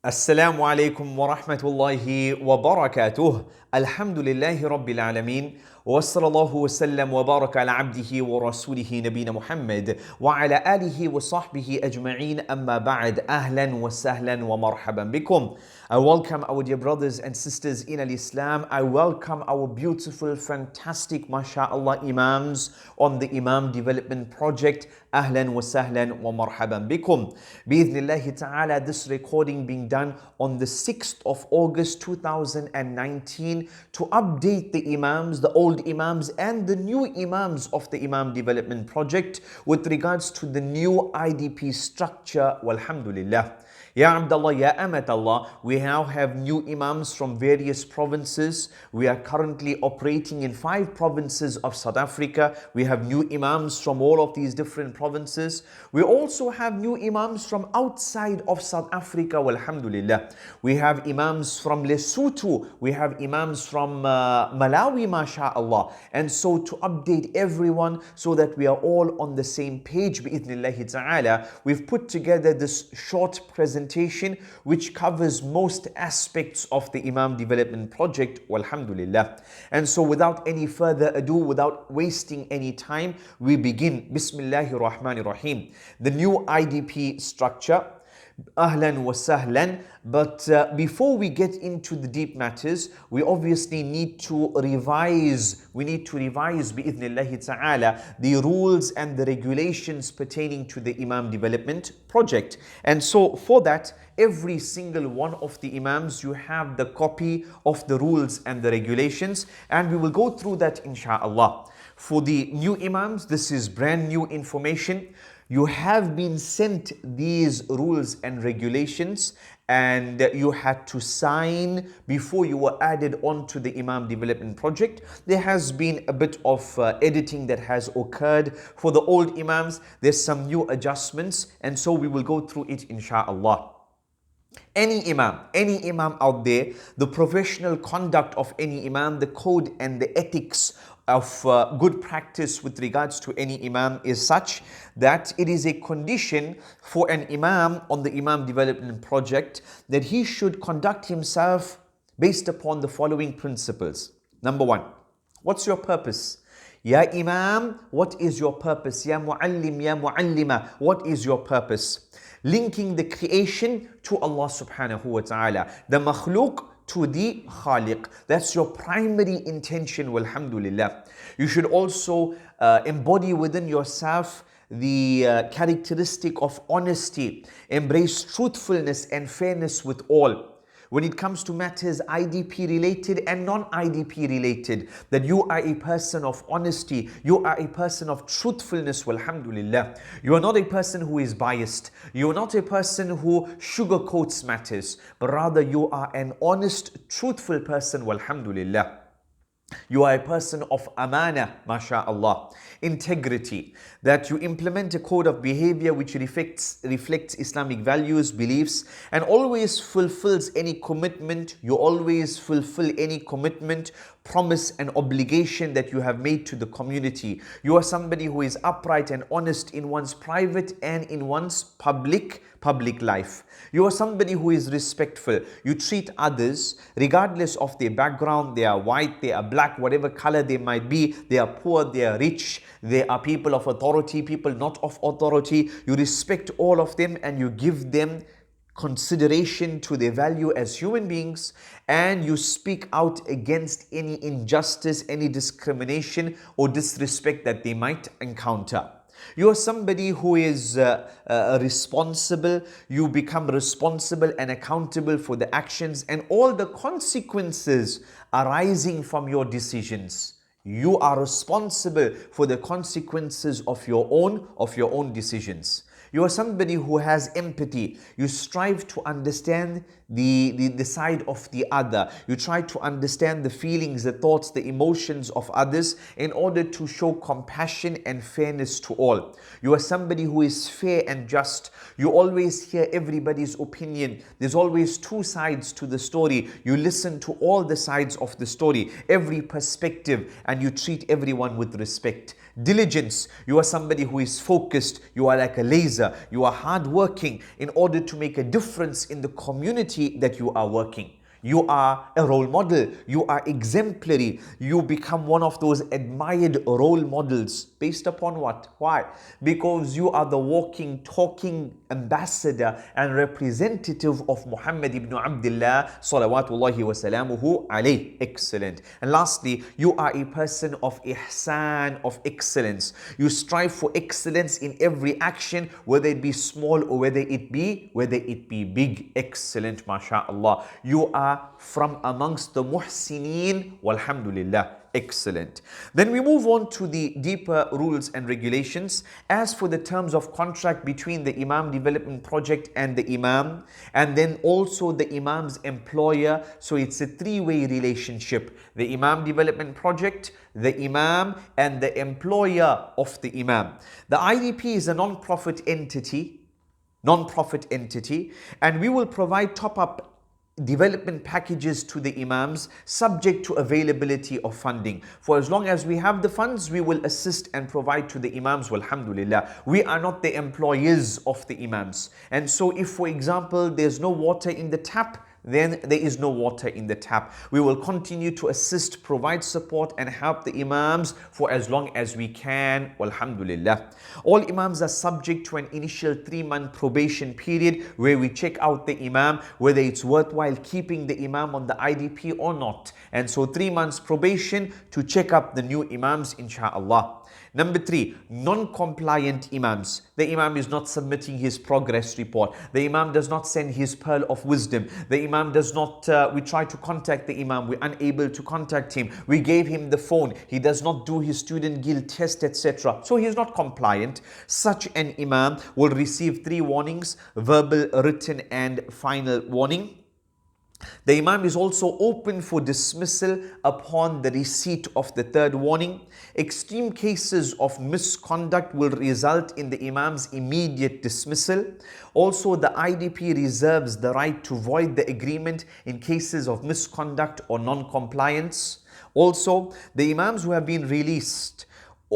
السلام عليكم ورحمة الله وبركاته. الحمد لله رب العالمين وصلى الله وسلم وبارك على عبده ورسوله نبينا محمد وعلى آله وصحبه أجمعين. أما بعد. أهلا وسهلا ومرحبا بكم. I welcome our dear brothers and sisters in Islam. I welcome our beautiful, fantastic, mashallah, Imams on the Imam Development Project. Ahlan wa sahlan wa marhaban bikum. Bi'idhnillahi ta'ala, this recording being done on the 6th of August 2019 to update the Imams, the old Imams and the new Imams of the Imam Development Project with regards to the new IDP structure. Walhamdulillah. Ya Abdullah, Ya Amatallah, we now have new Imams from various provinces. We are currently operating in 5 provinces of South Africa. We have new Imams from all of these different provinces. We also have new Imams from outside of South Africa, walhamdulillah. We have Imams from Lesotho. We have Imams from Malawi, mashallah. And so to update everyone so that we are all on the same page, bi'idhnillahi ta'ala, we've put together this short presentation which covers most aspects of the Imam Development Project, walhamdulillah. And so without any further ado, without wasting any time, we begin. Bismillahir Rahmanir Rahim. The new IDP structure. Ahlan wa sahlan. But before we get into the deep matters, we obviously need to revise. We need to revise bi'idhnillahi ta'ala the rules and the regulations pertaining to the Imam Development Project. And so for that, every single one of the Imams, you have the copy of the rules and the regulations, and we will go through that insha'Allah. For the new Imams, this is brand new information. You have been sent these rules and regulations and you had to sign before you were added on to the Imam Development Project. There has been a bit of editing that has occurred for the old Imams. There's some new adjustments, and so we will go through it insha'Allah. Any Imam out there, the professional conduct of any Imam, the code and the ethics of good practice with regards to any Imam is such that it is a condition for an Imam on the Imam Development Project that he should conduct himself based upon the following principles. Number 1, what's your purpose? Ya Imam, what is your purpose? Ya Muallim, Ya Muallima, what is your purpose? Linking the creation to Allah subhanahu wa ta'ala, the makhluk to the Khaliq. That's your primary intention, walhamdulillah. You should also embody within yourself the characteristic of honesty, embrace truthfulness and fairness with all. When it comes to matters IDP related and non-IDP related, that you are a person of honesty, you are a person of truthfulness, walhamdulillah. You are not a person who is biased. You are not a person who sugarcoats matters, but rather you are an honest, truthful person, walhamdulillah. You are a person of amana, masha'Allah, integrity, that you implement a code of behavior which reflects Islamic values, beliefs, and always fulfills any commitment. You always fulfill any commitment, promise and obligation that you have made to the community. You are somebody who is upright and honest in one's private and in one's public life. You are somebody who is respectful. You treat others regardless of their background. They are white, they are black, whatever color they might be. They are poor, they are rich. They are people of authority, people not of authority. You respect all of them and you give them consideration to their value as human beings, and you speak out against any injustice, any discrimination or disrespect that they might encounter. You are somebody who is responsible. You become responsible and accountable for the actions and all the consequences arising from your decisions. You are responsible for the consequences of your own decisions. You are somebody who has empathy. You strive to understand the side of the other. You try to understand the feelings, the thoughts, the emotions of others in order to show compassion and fairness to all. You are somebody who is fair and just. You always hear everybody's opinion. There's always 2 sides to the story. You listen to all the sides of the story, every perspective, and you treat everyone with respect. Diligence, you are somebody who is focused, you are like a laser, you are hardworking in order to make a difference in the community that you are working. You are a role model. You are exemplary. You become one of those admired role models. Based upon what? Why? Because you are the walking, talking ambassador and representative of Muhammad ibn Abdullah salawatullahi wa salamuhu alayh. Excellent. And lastly, you are a person of ihsan, of excellence. You strive for excellence in every action, whether it be small or whether it be big. Excellent, mashallah. You are from amongst the muhsineen, walhamdulillah. Excellent. Then we move on to the deeper rules and regulations. As for the terms of contract between the Imam Development Project and the Imam, and then also the Imam's employer, so it's a three-way relationship. The Imam Development Project, the Imam, and the employer of the Imam. The IDP is a non-profit entity, and we will provide top-up development packages to the Imams subject to availability of funding. For as long as we have the funds, we will assist and provide to the Imams, walhamdulillah. We are not the employers of the Imams. And so if, for example, there's no water in the tap, then there is no water in the tap. We will continue to assist, provide support and help the Imams for as long as we can, walhamdulillah. All Imams are subject to an initial 3-month probation period where we check out the Imam, whether it's worthwhile keeping the Imam on the IDP or not. And so 3 months probation to check up the new Imams, inshallah. Number 3, non-compliant Imams. The Imam is not submitting his progress report. The Imam does not send his pearl of wisdom. The Imam does not, we try to contact the Imam, we're unable to contact him. We gave him the phone. He does not do his student guild test, etc. So he is not compliant. Such an Imam will receive 3 warnings, verbal, written and final warning. The Imam is also open for dismissal upon the receipt of the 3rd warning. Extreme cases of misconduct will result in the Imam's immediate dismissal. Also, the IDP reserves the right to void the agreement in cases of misconduct or non-compliance. Also, the Imams who have been released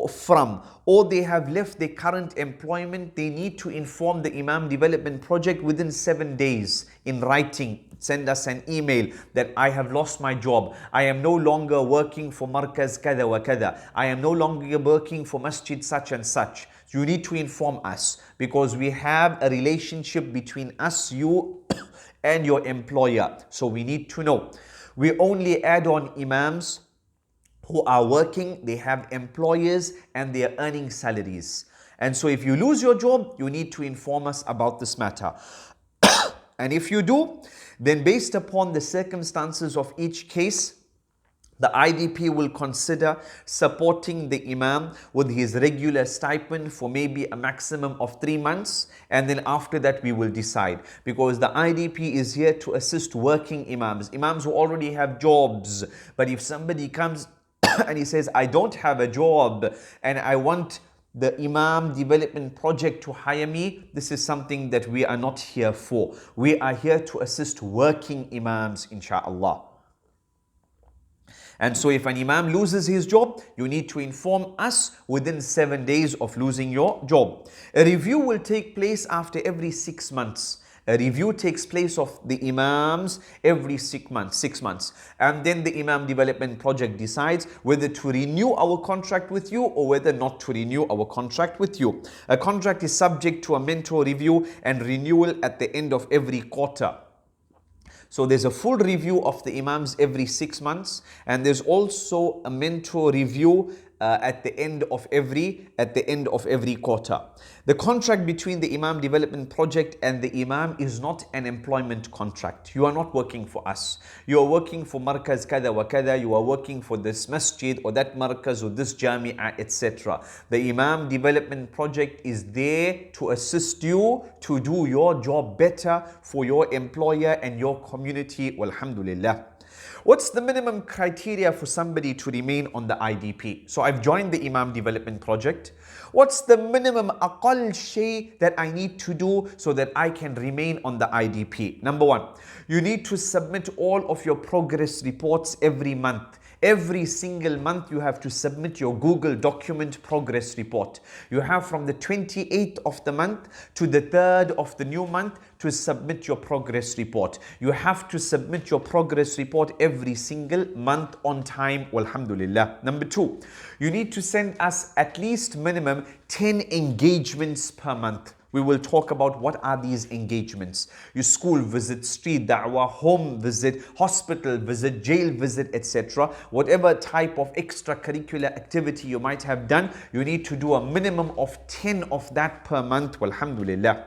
from or they have left their current employment, they need to inform the Imam Development Project within 7 days in writing. Send us an email that I have lost my job. I am no longer working for Markaz kada wa kada. I am no longer working for Masjid such and such. You need to inform us because we have a relationship between us, you and your employer. So we need to know. We only add on Imams who are working, they have employers and they are earning salaries. And so if you lose your job, you need to inform us about this matter. And if you do, then based upon the circumstances of each case, the IDP will consider supporting the Imam with his regular stipend for maybe a maximum of 3 months, and then after that we will decide. Because the IDP is here to assist working Imams. Imams who already have jobs. But if somebody comes and he says, I don't have a job and I want the Imam Development Project to hire me, this is something that we are not here for. We are here to assist working Imams, inshallah. And so if an Imam loses his job, you need to inform us within 7 days of losing your job. A review will take place after every 6 months. A review takes place of the Imams every 6 months. And then the Imam Development Project decides whether to renew our contract with you or whether not to renew our contract with you. A contract is subject to a mentor review and renewal at the end of every quarter. So there's a full review of the Imams every 6 months, and there's also a mentor review at the end of every quarter. The contract between the Imam Development Project and the Imam is not an employment contract. You are not working for us. You are working for Markaz kada wa kada. You are working for this masjid or that Markaz or this Jami'ah, etc. The Imam Development Project is there to assist you to do your job better for your employer and your community. Walhamdulillah. What's the minimum criteria for somebody to remain on the IDP? So I've joined the Imam Development Project. What's the minimum aqal shay that I need to do so that I can remain on the IDP? Number 1, you need to submit all of your progress reports every month. Every single month you have to submit your Google document progress report. You have from the 28th of the month to the 3rd of the new month to submit your progress report. You have to submit your progress report every single month on time, walhamdulillah. Number 2, you need to send us at least minimum 10 engagements per month. We will talk about what are these engagements. Your school visit, street da'wah, home visit, hospital visit, jail visit, etc. Whatever type of extracurricular activity you might have done, you need to do a minimum of 10 of that per month, walhamdulillah.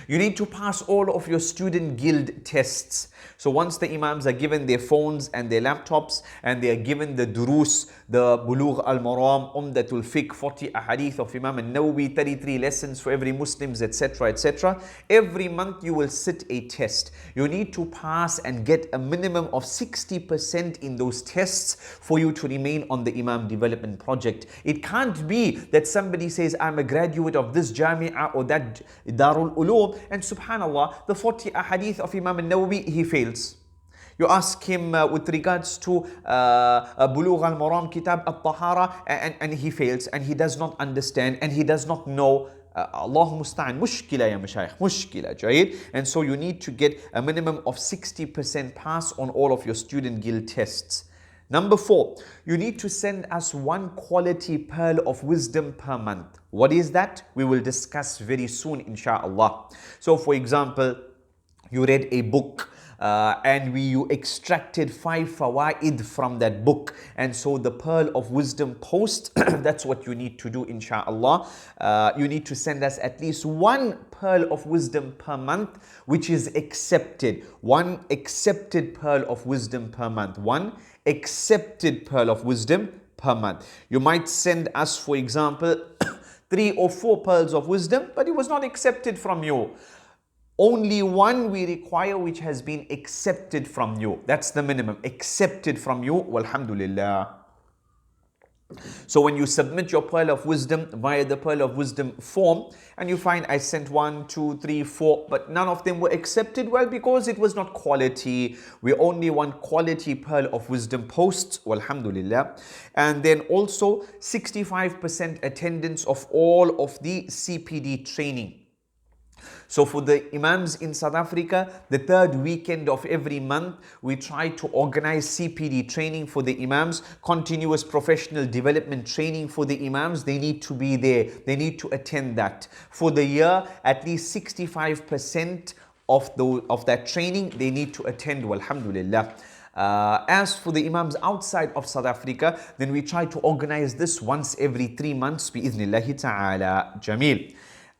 You need to pass all of your student guild tests. So once the Imams are given their phones and their laptops and they are given the durus, the Bulugh al-Maram, Umdatul Fiqh, 40 ahadith of Imam al-Nawawi, 33 lessons for every Muslims, etc., etc. Every month you will sit a test. You need to pass and get a minimum of 60% in those tests for you to remain on the Imam development project. It can't be that somebody says, I'm a graduate of this Jami'ah or that Darul Ulum, and subhanallah, the 40 ahadith of Imam al-Nawawi, he fails. You ask him with regards to Bulugh al-Maram, Kitab al-Tahara, and he fails, and he does not understand, and he does not know. Allahu musta'an, mushkila ya mashayikh, mushkila, jayid. And so you need to get a minimum of 60% pass on all of your student guild tests. Number 4, you need to send us one quality pearl of wisdom per month. What is that? We will discuss very soon, inshallah. So for example, you read a book and you extracted 5 fawaid from that book, and so the pearl of wisdom post, that's what you need to do, inshallah. You need to send us at least one pearl of wisdom per month which is accepted. One accepted pearl of wisdom per month. One accepted pearl of wisdom per month. You might send us, for example, 3 or 4 pearls of wisdom, but it was not accepted from you. Only one we require which has been accepted from you. That's the minimum. Accepted from you, walhamdulillah. So when you submit your pearl of wisdom via the pearl of wisdom form, and you find I sent 1, 2, 3, 4, but none of them were accepted, well, because it was not quality. We only want quality pearl of wisdom posts, walhamdulillah. And then also 65% attendance of all of the CPD training. So for the Imams in South Africa, the 3rd weekend of every month, we try to organize CPD training for the Imams, continuous professional development training for the Imams. They need to be there. They need to attend that. For the year, at least 65% of that training, they need to attend, walhamdulillah. As for the Imams outside of South Africa, then we try to organize this once every 3 months, bi'idhnillahi ta'ala. Jameel.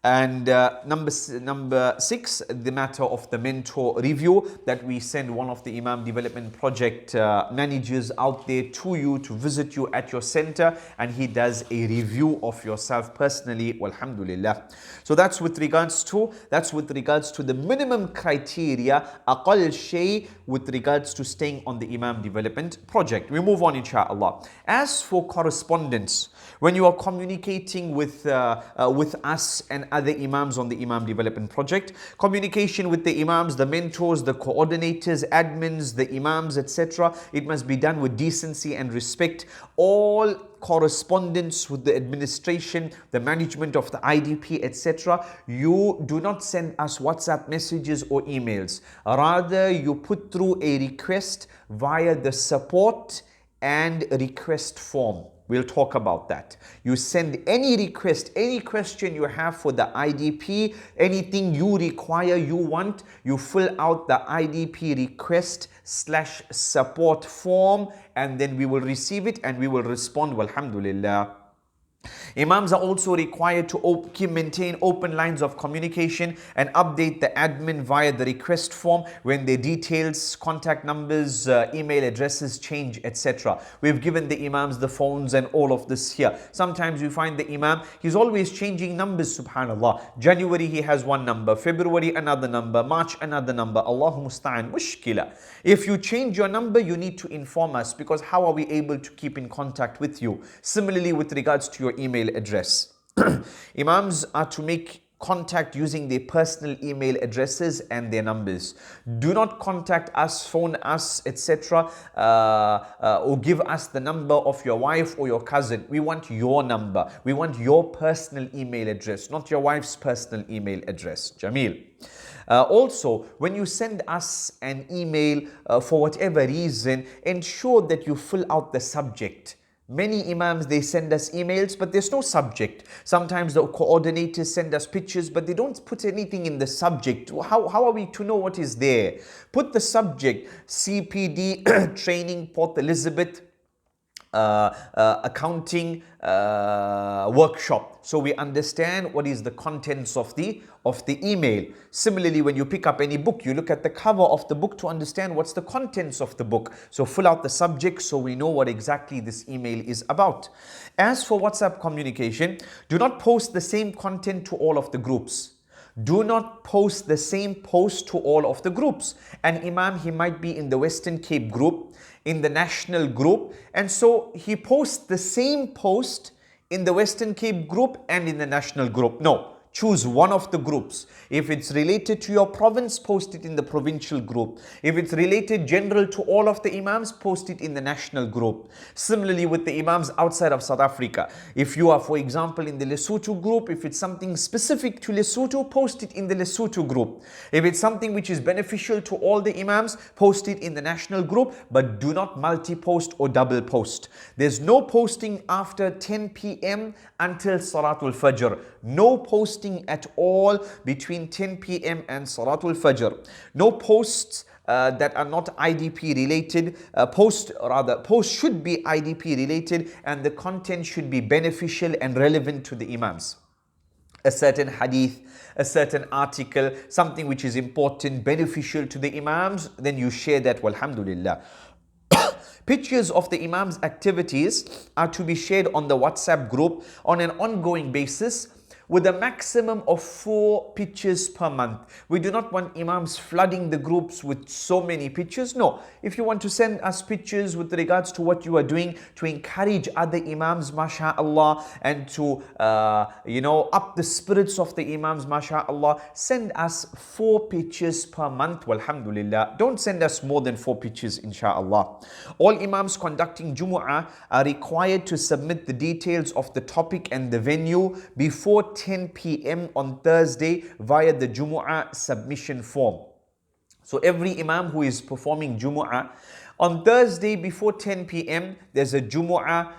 And number 6, the matter of the mentor review, that we send one of the Imam Development Project managers out there to you to visit you at your center, and he does a review of yourself personally, walhamdulillah. So that's with regards to the minimum criteria, aqal shay, with regards to staying on the Imam Development Project. We move on, inshallah. As for correspondence, when you are communicating with us and other Imams on the Imam Development Project, communication with the Imams, the mentors, the coordinators, admins, the Imams, etc., it must be done with decency and respect. All correspondence with the administration, the management of the IDP, etc., you do not send us WhatsApp messages or emails. Rather, you put through a request via the support and request form. We'll talk about that. You send any request, any question you have for the IDP, anything you require, you want, you fill out the IDP request/support form, and then we will receive it and we will respond, walhamdulillah. Imams are also required to maintain open lines of communication and update the admin via the request form when their details, contact numbers, email addresses change, etc. We've given the Imams the phones and all of this here. Sometimes you find the Imam, he's always changing numbers, subhanallah. January he has one number, February another number, March another number. Allahu musta'an, mushkila. If you change your number, you need to inform us, because how are we able to keep in contact with you? Similarly, with regards to your email address. Imams are to make contact using their personal email addresses and their numbers. Do not contact us, phone us, etc. Or give us the number of your wife or your cousin. We want your number. We want your personal email address, not your wife's personal email address. Jameel. Also, when you send us an email for whatever reason, ensure that you fill out the subject. Many Imams, they send us emails, but there's no subject. Sometimes the coordinators send us pictures, but they don't put anything in the subject. How are we to know what is there? Put the subject, CPD Training, Port Elizabeth, accounting workshop, so we understand what is the contents of the email. Similarly, when you pick up any book, you look at the cover of the book to understand what's the contents of the book. So fill out the subject so we know what exactly this email is about. As for WhatsApp communication, do not post the same content to all of the groups. Do not post the same post to all of the groups. An Imam, he might be in the Western Cape group, in the national group, and so he posts the same post in the Western Cape group and in the national group. No. Choose one of the groups. If it's related to your province, post it in the provincial group. If it's related general to all of the Imams, post it in the national group. Similarly with the Imams outside of South Africa. If you are, for example, in the Lesotho group, if it's something specific to Lesotho, post it in the Lesotho group. If it's something which is beneficial to all the Imams, post it in the national group, but do not multi-post or double post. There's no posting after 10 p.m. until Salatul Fajr. No posting at all between 10 p.m. and Salatul Fajr. No posts that are not IDP related. Posts should be IDP related, and the content should be beneficial and relevant to the Imams. A certain hadith, a certain article, something which is important, beneficial to the Imams, then you share that. Walhamdulillah. Pictures of the Imam's activities are to be shared on the WhatsApp group on an ongoing basis, with a maximum of 4 pictures per month. We do not want Imams flooding the groups with so many pictures. No, if you want to send us pictures with regards to what you are doing to encourage other Imams, mashallah, and to up the spirits of the Imams, mashallah, send us 4 pictures per month, walhamdulillah. Don't send us more than 4 pictures, inshallah. All Imams conducting Jumu'ah are required to submit the details of the topic and the venue before 10 p.m. on Thursday via the Jumu'ah submission form. So every Imam who is performing Jumu'ah, on Thursday before 10 p.m. there's a Jumu'ah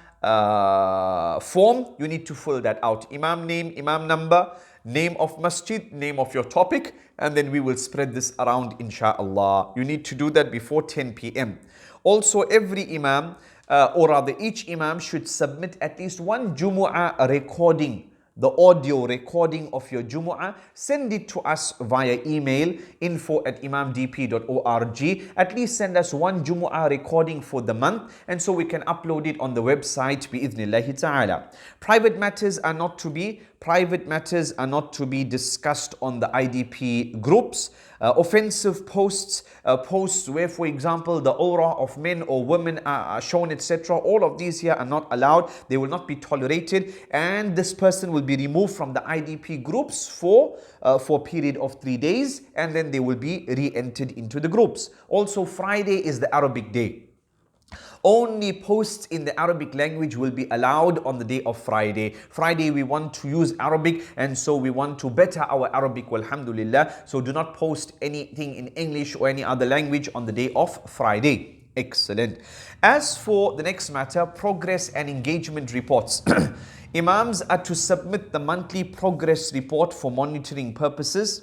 form. You need to fill that out. Imam name, Imam number, name of masjid, name of your topic, and then we will spread this around, inshallah. You need to do that before 10 p.m. Also, every Imam, or rather each Imam, should submit at least one Jumu'ah recording, the audio recording of your Jumu'ah. Send it to us via email, info@imamdp.org. At least send us one Jumu'ah recording for the month, and so we can upload it on the website, bi'idhnillahi ta'ala. Private matters are not to be discussed on the IDP groups. Offensive posts, posts where, for example, the aura of men or women are shown, etc. All of these here are not allowed. They will not be tolerated, and this person will be removed from the IDP groups for a period of 3 days, and then they will be re-entered into the groups. Also, Friday is the Arabic day. Only posts in the Arabic language will be allowed on the day of Friday. Friday we want to use Arabic, and so we want to better our Arabic, walhamdulillah. So do not post anything in English or any other language on the day of Friday. Excellent. As for the next matter, progress and engagement reports. Imams are to submit the monthly progress report for monitoring purposes.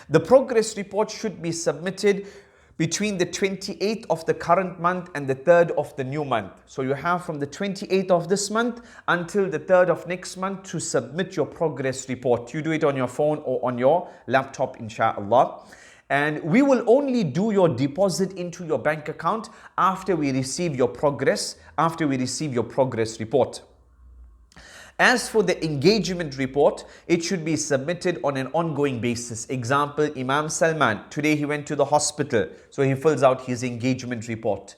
The progress report should be submitted between the 28th of the current month and the 3rd of the new month. So you have from the 28th of this month until the 3rd of next month to submit your progress report. You do it on your phone or on your laptop, inshallah. And we will only do your deposit into your bank account after we receive your progress report. As for the engagement report, it should be submitted on an ongoing basis. Example, Imam Salman, today he went to the hospital, so he fills out his engagement report.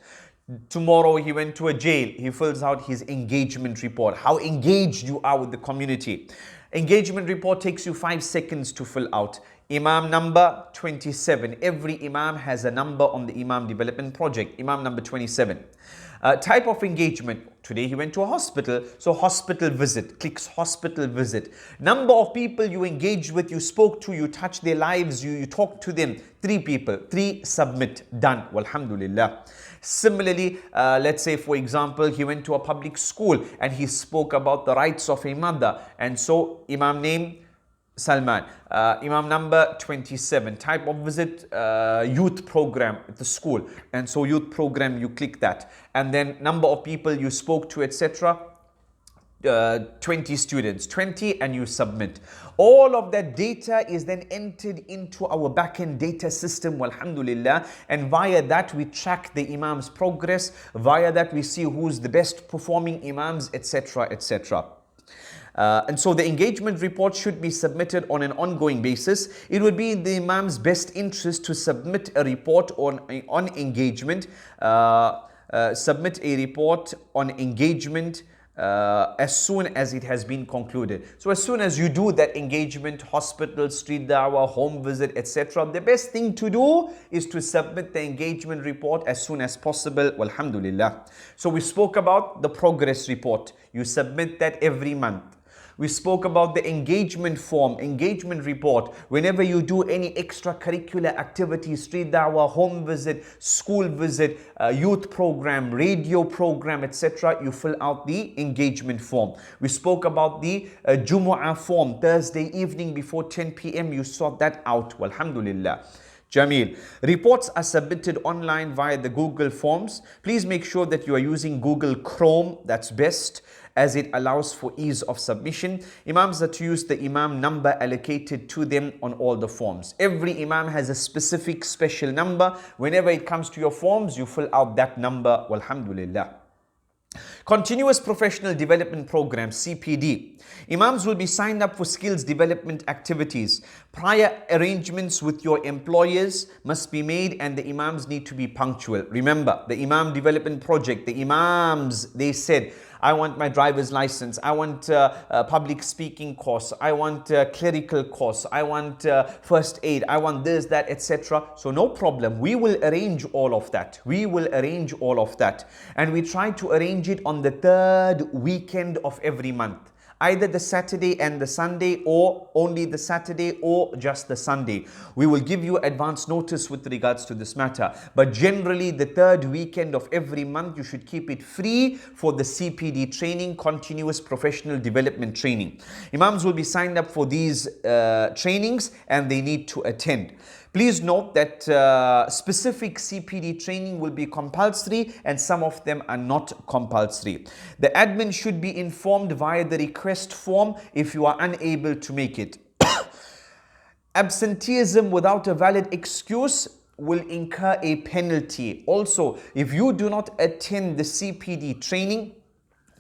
Tomorrow he went to a jail, he fills out his engagement report. How engaged you are with the community. Engagement report takes you 5 seconds to fill out. Imam number 27. Every Imam has a number on the Imam development project. Imam number 27. Type of engagement. Today he went to a hospital, so hospital visit. Clicks hospital visit. Number of people you engaged with, you spoke to, you touched their lives, you talked to them. 3 people. 3, submit. Done. Walhamdulillah. Similarly, let's say for example, he went to a public school and he spoke about the rights of a mother. And so Imam name, Salman. Imam number 27. Type of visit, youth program at the school. And so youth program, you click that. And then number of people you spoke to, etc. 20 students, 20, and you submit. All of that data is then entered into our backend data system, walhamdulillah, and via that we track the Imam's progress. Via that we see who's the best performing Imams, etc., etc. And so the engagement report should be submitted on an ongoing basis. It would be in the Imam's best interest to submit a report on engagement. Submit a report on engagement as soon as it has been concluded. So as soon as you do that engagement, hospital, street dawah, home visit, etc., the best thing to do is to submit the engagement report as soon as possible. Walhamdulillah. So we spoke about the progress report. You submit that every month. We spoke about the engagement form, engagement report. Whenever you do any extracurricular activities, street dawah, home visit, school visit, youth program, radio program, etc., you fill out the engagement form. We spoke about the Juma form, Thursday evening before 10 p.m. You sort that out. Walhamdulillah. Jameel. Reports are submitted online via the Google Forms. Please make sure that you are using Google Chrome. That's best, as it allows for ease of submission. Imams are to use the Imam number allocated to them on all the forms. Every Imam has a specific special number. Whenever it comes to your forms, you fill out that number. Walhamdulillah. Continuous Professional Development Program, CPD. Imams will be signed up for skills development activities. Prior arrangements with your employers must be made, and the Imams need to be punctual. Remember, the Imam Development Project, the Imams, they said, I want my driver's license, I want a public speaking course, I want a clerical course, I want first aid, I want this, that, etc. So no problem, we will arrange all of that. We will arrange all of that. And we try to arrange it on the 3rd weekend of every month. Either the Saturday and the Sunday, or only the Saturday, or just the Sunday. We will give you advance notice with regards to this matter. But generally, the 3rd weekend of every month, you should keep it free for the CPD training, continuous professional development training. Imams will be signed up for these trainings, and they need to attend. Please note that specific CPD training will be compulsory and some of them are not compulsory. The admin should be informed via the request form if you are unable to make it. Absenteeism without a valid excuse will incur a penalty. Also, if you do not attend the CPD training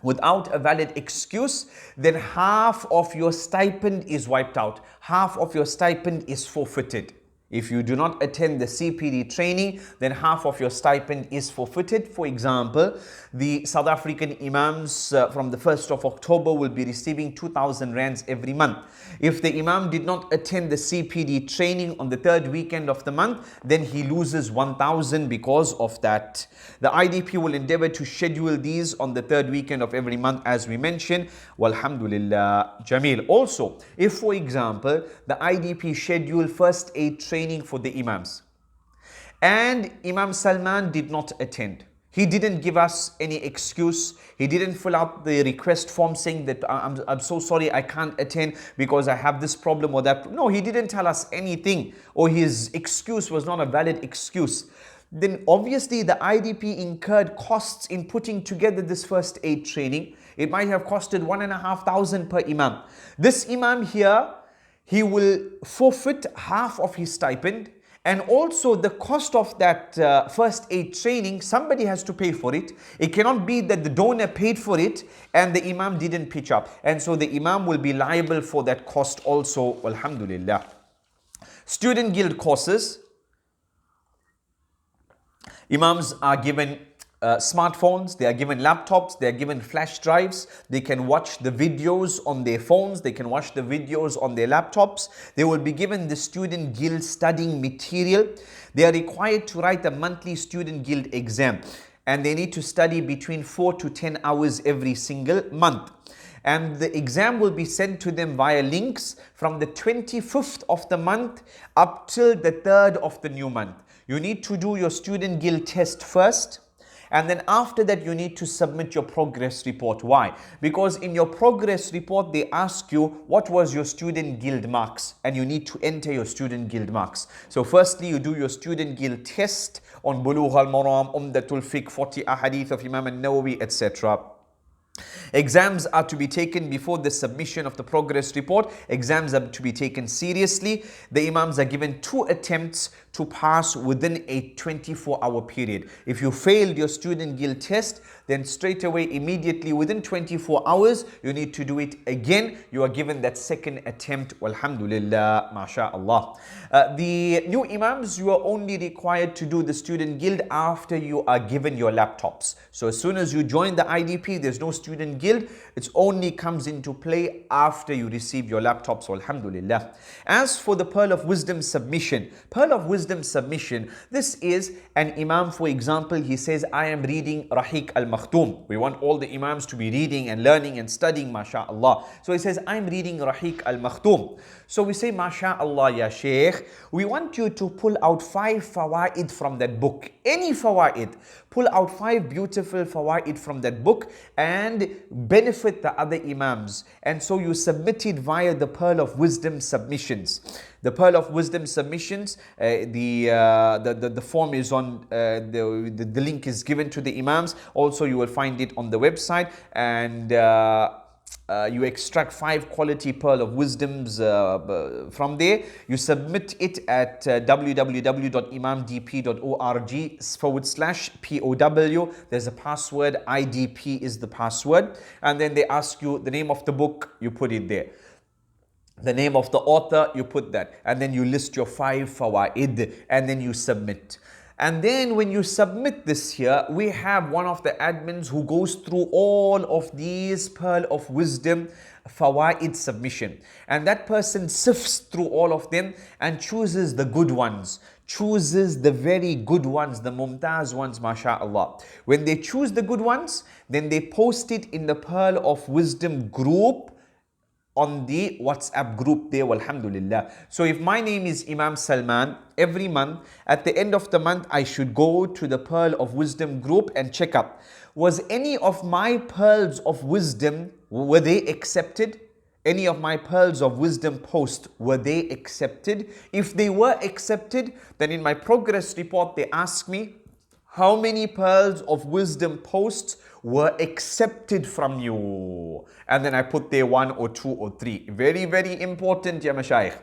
without a valid excuse, then half of your stipend is wiped out. Half of your stipend is forfeited. If you do not attend the CPD training, then half of your stipend is forfeited. For example, the South African Imams from the 1st of October will be receiving 2,000 rands every month. If the Imam did not attend the CPD training on the 3rd weekend of the month, then he loses 1,000 because of that. The IDP will endeavor to schedule these on the 3rd weekend of every month, as we mentioned. Walhamdulillah. Jameel. Also, if for example, the IDP schedule first aid training for the Imams, and Imam Salman did not attend. He didn't give us any excuse. He didn't fill out the request form saying that I'm so sorry, I can't attend because I have this problem or that. No, he didn't tell us anything, or his excuse was not a valid excuse. Then obviously the IDP incurred costs in putting together this first aid training. It might have costed 1,500 per Imam. This Imam here, he will forfeit half of his stipend, and also the cost of that first aid training, somebody has to pay for it. It cannot be that the donor paid for it and the Imam didn't pitch up. And so the Imam will be liable for that cost also. Alhamdulillah. Student guild courses. Imams are given smartphones, they are given laptops, they are given flash drives, they can watch the videos on their phones, they can watch the videos on their laptops, they will be given the student guild studying material, they are required to write a monthly student guild exam, and they need to study between 4 to 10 hours every single month. And the exam will be sent to them via links from the 25th of the month up till the 3rd of the new month. You need to do your student guild test first, and then after that you need to submit your progress report. Why? Because in your progress report they ask you what was your student guild marks, and you need to enter your student guild marks. So firstly you do your student guild test on Bulugh al-Maram, Umdatul Fiqh, 40 Ahadith of Imam al-Nawawi, etc. Exams are to be taken before the submission of the progress report. Exams are to be taken seriously. The Imams are given 2 attempts to pass within a 24-hour period. If you failed your student guild test, then straight away, immediately within 24 hours, you need to do it again. You are given that second attempt. Alhamdulillah, mashallah. The new Imams, you are only required to do the student guild after you are given your laptops. So as soon as you join the IDP, there's no student guild. It only comes into play after you receive your laptops. Alhamdulillah. As for the Pearl of Wisdom submission, this is an Imam, for example, he says, I am reading Rahiq al-Makhtoom. We want all the Imams to be reading and learning and studying, mashallah. So he says, I'm reading Rahiq al-Makhtoom. So we say, mashallah, ya Shaykh, we want you to pull out 5 fawaid from that book. Any fawaid. Pull out 5 beautiful fawaid from that book and benefit the other Imams. And so you submit it via the Pearl of Wisdom submissions. The Pearl of Wisdom submissions, the form is on, the link is given to the Imams. Also, you will find it on the website, and you extract 5 quality Pearl of Wisdoms from there. You submit it at www.imamdp.org/POW. There's a password, IDP is the password, and then they ask you the name of the book, you put it there. The name of the author, you put that, and then you list your 5 fawaid, and then you submit. And then when you submit this here, we have one of the admins who goes through all of these Pearl of Wisdom fawaid submission, and that person sifts through all of them and chooses the good ones, chooses the very good ones, the mumtaz ones, mashallah. When they choose the good ones, then they post it in the Pearl of Wisdom group on the WhatsApp group there, alhamdulillah. So if my name is Imam Salman, every month, at the end of the month, I should go to the Pearl of Wisdom group and check up. Was any of my pearls of wisdom, were they accepted? Any of my pearls of wisdom posts, were they accepted? If they were accepted, then in my progress report, they ask me, how many pearls of wisdom posts were accepted from you? And then I put there 1 or 2 or 3. Very, very important, ya mashayikh,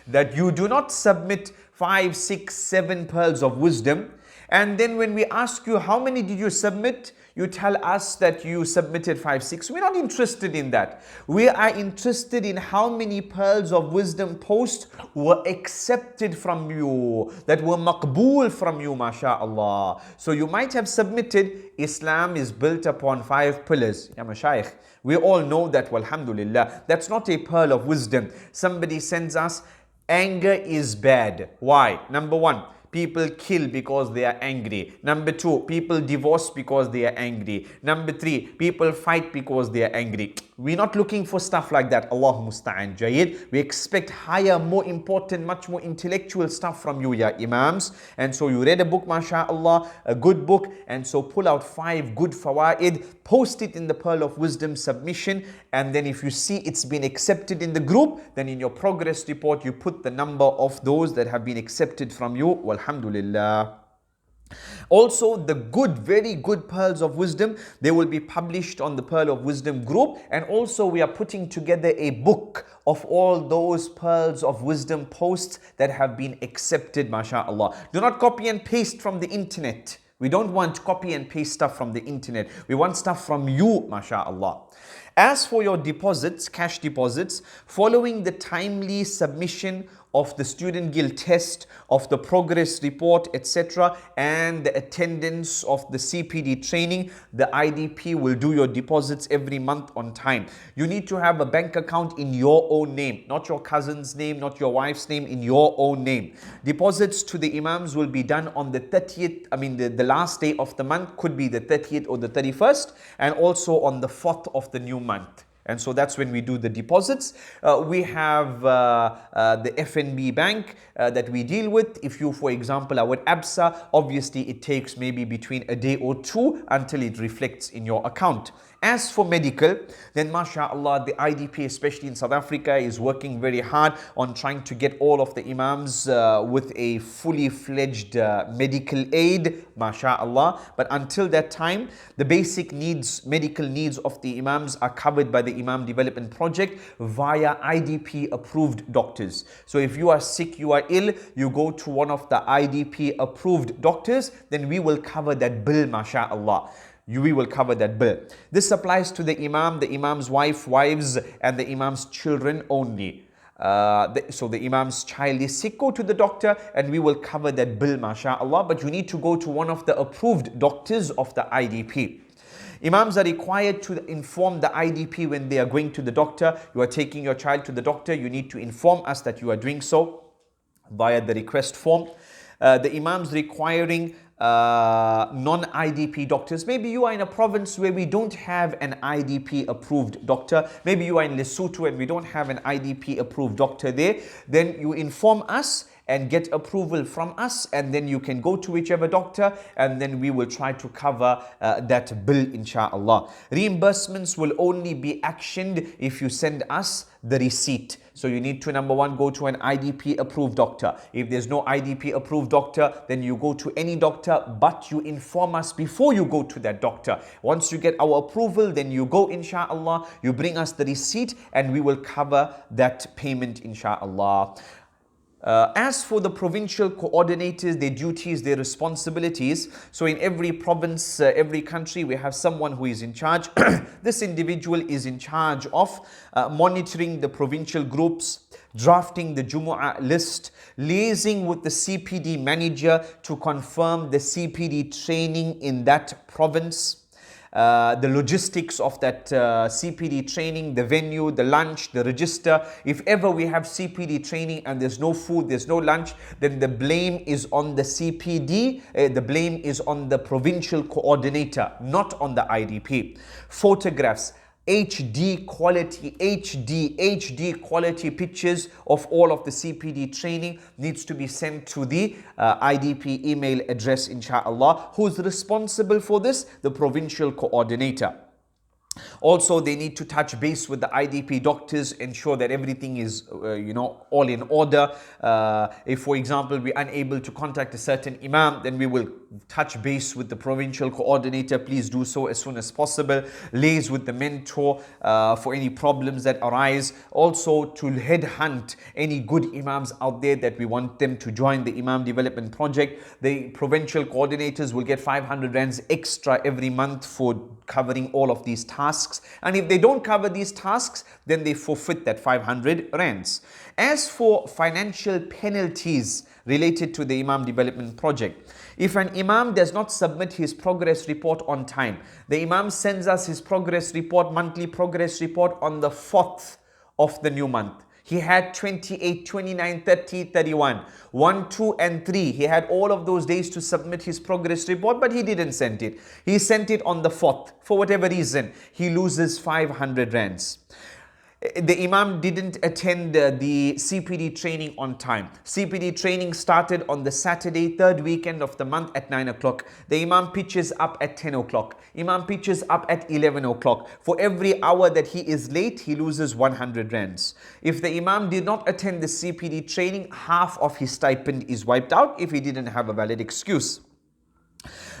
that you do not submit 5, 6, 7 pearls of wisdom. And then when we ask you, how many did you submit? You tell us that you submitted 5, 6. We're not interested in that. We are interested in how many pearls of wisdom posts were accepted from you, that were maqbool from you, mashallah. So you might have submitted, Islam is built upon 5 pillars. Ya mashayikh, we all know that, walhamdulillah. That's not a pearl of wisdom. Somebody sends us, anger is bad. Why? Number 1, people kill because they are angry. Number 2, people divorce because they are angry. Number 3, people fight because they are angry. We're not looking for stuff like that. Allah musta'an, Jayid. We expect higher, more important, much more intellectual stuff from you, ya Imams. And so you read a book, mashallah, a good book. And so pull out 5 good fawaid, post it in the Pearl of Wisdom submission. And then if you see it's been accepted in the group, then in your progress report, you put the number of those that have been accepted from you. Alhamdulillah. Also, the good, very good pearls of wisdom, they will be published on the Pearl of Wisdom group. And also we are putting together a book of all those pearls of wisdom posts that have been accepted, mashallah. Do not copy and paste from the internet. We don't want copy and paste stuff from the internet. We want stuff from you, mashallah. As for your deposits, cash deposits, following the timely submission of the student guild test, of the progress report, etc., and the attendance of the CPD training, the IDP will do your deposits every month on time. You need to have a bank account in your own name, not your cousin's name, not your wife's name, in your own name. Deposits to the Imams will be done on the 30th, the last day of the month, could be the 30th or the 31st, and also on the 4th of the new month. And so that's when we do the deposits. We have the FNB bank that we deal with. If you, for example, are with ABSA, obviously it takes maybe between a day or two until it reflects in your account. As for medical, then mashallah, the IDP, especially in South Africa, is working very hard on trying to get all of the Imams with a fully fledged medical aid, mashallah. But until that time, the basic needs, medical needs of the Imams are covered by the Imam Development Project via IDP approved doctors. So if you are sick, you are ill, you go to one of the IDP approved doctors, then we will cover that bill, mashallah. We will cover that bill. This applies to the Imam, the Imam's wives, and the Imam's children only. So the Imam's child is sick, go to the doctor and we will cover that bill, mashallah. But you need to go to one of the approved doctors of the IDP. Imams are required to inform the IDP when they are going to the doctor. You are taking your child to the doctor, you need to inform us that you are doing so via the request form. The Imams requiring non-IDP doctors. Maybe you are in a province where we don't have an IDP approved doctor. Maybe you are in Lesotho and we don't have an IDP approved doctor there. Then you inform us and get approval from us, and then you can go to whichever doctor, and then we will try to cover that bill, inshallah. Reimbursements will only be actioned if you send us the receipt. So you need to, number one, go to an IDP approved doctor. If there's no IDP approved doctor, then you go to any doctor, but you inform us before you go to that doctor. Once you get our approval, then you go, inshallah, you bring us the receipt, and we will cover that payment, inshallah. As for the provincial coordinators, their duties, their responsibilities, so in every province, every country, we have someone who is in charge. This individual is in charge of monitoring the provincial groups, drafting the Juma list, liaising with the CPD manager to confirm the CPD training in that province, the logistics of that CPD training, the venue, the lunch, the register. If ever we have CPD training and there's no food, there's no lunch, then the blame is on the CPD, the blame is on the provincial coordinator, not on the IDP. Photographs, HD quality pictures of all of the CPD training needs to be sent to the IDP email address, inshallah. Who's responsible for this? The provincial coordinator. Also, they need to touch base with the IDP doctors, ensure that everything is, all in order. If, for example, we're unable to contact a certain Imam, then we will touch base with the provincial coordinator. Please do so as soon as possible. Liaise with the mentor for any problems that arise. Also, to headhunt any good Imams out there that we want them to join the Imam Development Project. The provincial coordinators will get 500 rands extra every month for covering all of these tasks, and if they don't cover these tasks, then they forfeit that 500 rands. As for financial penalties related to the Imam Development Project, if an Imam does not submit his progress report on time, the Imam sends us his progress report, monthly progress report, on the 4th of the new month. He had 28, 29, 30, 31, 1, 2 and 3. He had all of those days to submit his progress report, but he didn't send it. He sent it on the 4th. For whatever reason, he loses 500 rands. The Imam didn't attend the CPD training on time. CPD training started on the Saturday, 3rd weekend of the month at 9 o'clock. The Imam pitches up at 10 o'clock. Imam pitches up at 11 o'clock. For every hour that he is late, he loses 100 rands. If the Imam did not attend the CPD training, half of his stipend is wiped out if he didn't have a valid excuse.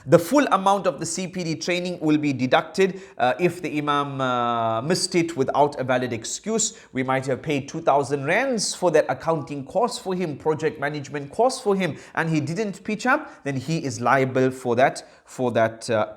The full amount of the CPD training will be deducted if the Imam missed it without a valid excuse. We might have paid 2,000 rands for that accounting course for him, project management course for him, and he didn't pitch up, then he is liable for that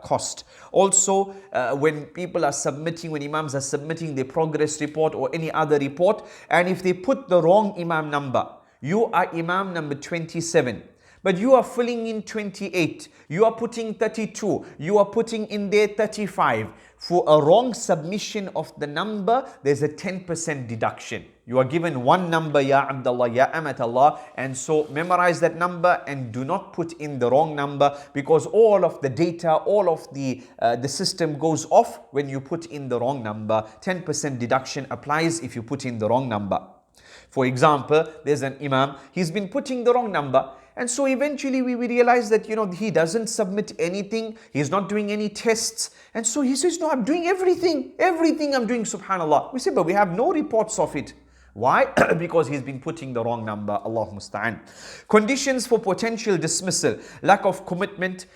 cost. Also, when people are submitting, when Imams are submitting their progress report or any other report, and if they put the wrong Imam number, you are Imam number 27. But you are filling in 28, you are putting 32, you are putting in there 35. For a wrong submission of the number, there's a 10% deduction. You are given one number, Ya Abdullah, Ya Amat Allah, and so memorize that number and do not put in the wrong number, because all of the data, all of the system goes off when you put in the wrong number. 10% deduction applies if you put in the wrong number. For example, there's an Imam, he's been putting the wrong number, and so eventually we realize that, he doesn't submit anything, he's not doing any tests, and so he says, no, I'm doing everything I'm doing, subhanallah. We say, but we have no reports of it. Why? Because he's been putting the wrong number. Allah musta'an. Conditions for potential dismissal: lack of commitment,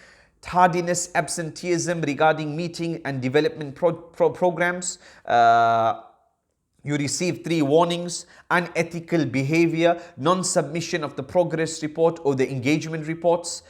tardiness, absenteeism regarding meeting and development programs. You receive 3 warnings: unethical behavior, non-submission of the progress report or the engagement reports,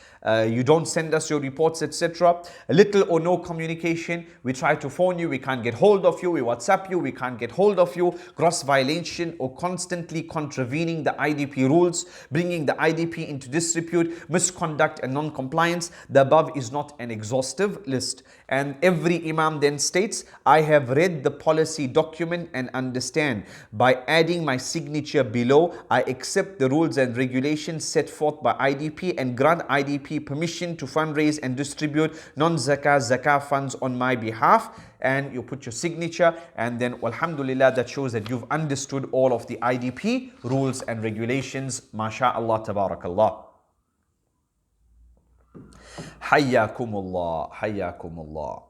you don't send us your reports, etc. Little or no communication, we try to phone you, we can't get hold of you, we WhatsApp you, we can't get hold of you, gross violation or constantly contravening the IDP rules, bringing the IDP into disrepute, misconduct and non-compliance. The above is not an exhaustive list. And every Imam then states, I have read the policy document and understand. By adding my signature below, I accept the rules and regulations set forth by IDP and grant IDP permission to fundraise and distribute zakah funds on my behalf. And you put your signature, and then alhamdulillah, that shows that you've understood all of the IDP rules and regulations. MashaAllah, tabarakallah. Hayyakumullah, hayyakumullah.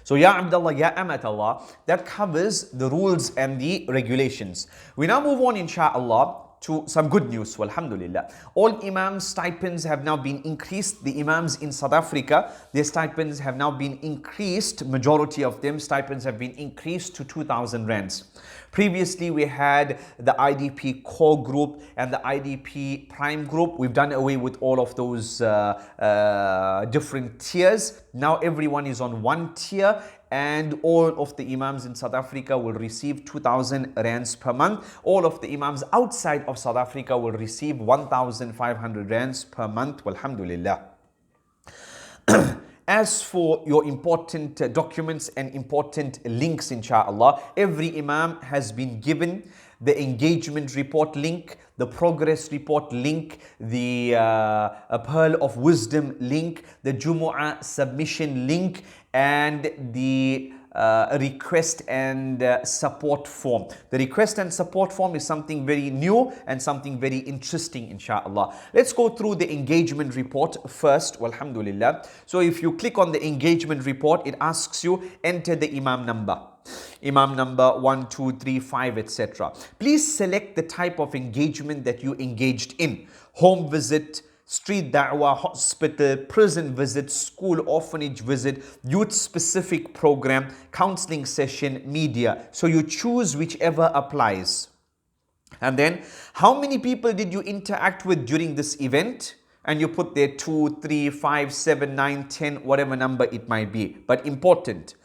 So, Ya Abdullah, Ya Amat Allah, that covers the rules and the regulations. We now move on, insha'Allah, to some good news. Alhamdulillah. All Imams' stipends have now been increased. The Imams in South Africa, their stipends have now been increased. Majority of them, stipends have been increased to 2,000 rands. Previously, we had the IDP core group and the IDP prime group. We've done away with all of those different tiers. Now everyone is on one tier, and all of the Imams in South Africa will receive 2,000 rands per month. All of the Imams outside of South Africa will receive 1,500 rands per month. Alhamdulillah. As for your important documents and important links, inshallah, every Imam has been given the engagement report link, the progress report link, the a Pearl of Wisdom link, the Jumu'ah submission link, and the request and support form. The request and support form is something very new and something very interesting, inshallah. Let's go through the engagement report first, walhamdulillah. So if you click on the engagement report, it asks you enter the Imam number. Imam number 1, 2, 3, 5, etc. Please select the type of engagement that you engaged in: home visit, street da'wah, hospital, prison visit, school, orphanage visit, youth specific program, counseling session, media. So you choose whichever applies. And then, how many people did you interact with during this event? And you put there 2, 3, 5, 7, 9, 10, whatever number it might be. But important,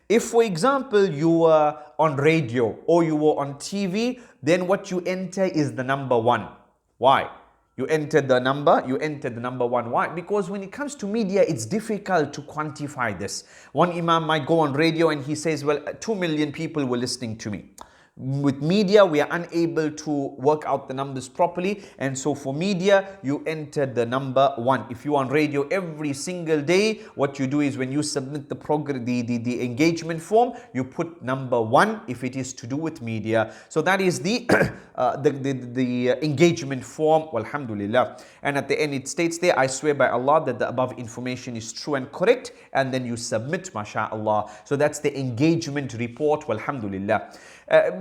if for example you were on radio or you were on TV, then what you enter is the number 1. Why? You enter the number 1. Why? Because when it comes to media, it's difficult to quantify this. One Imam might go on radio and he says, well, 2 million people were listening to me. With media, we are unable to work out the numbers properly, and so for media, you enter the number 1. If you're on radio every single day, what you do is when you submit the engagement form, you put number 1 if it is to do with media. So that is the engagement form, alhamdulillah. And at the end it states there, I swear by Allah that the above information is true and correct, and then you submit, mashallah. So that's the engagement report, alhamdulillah.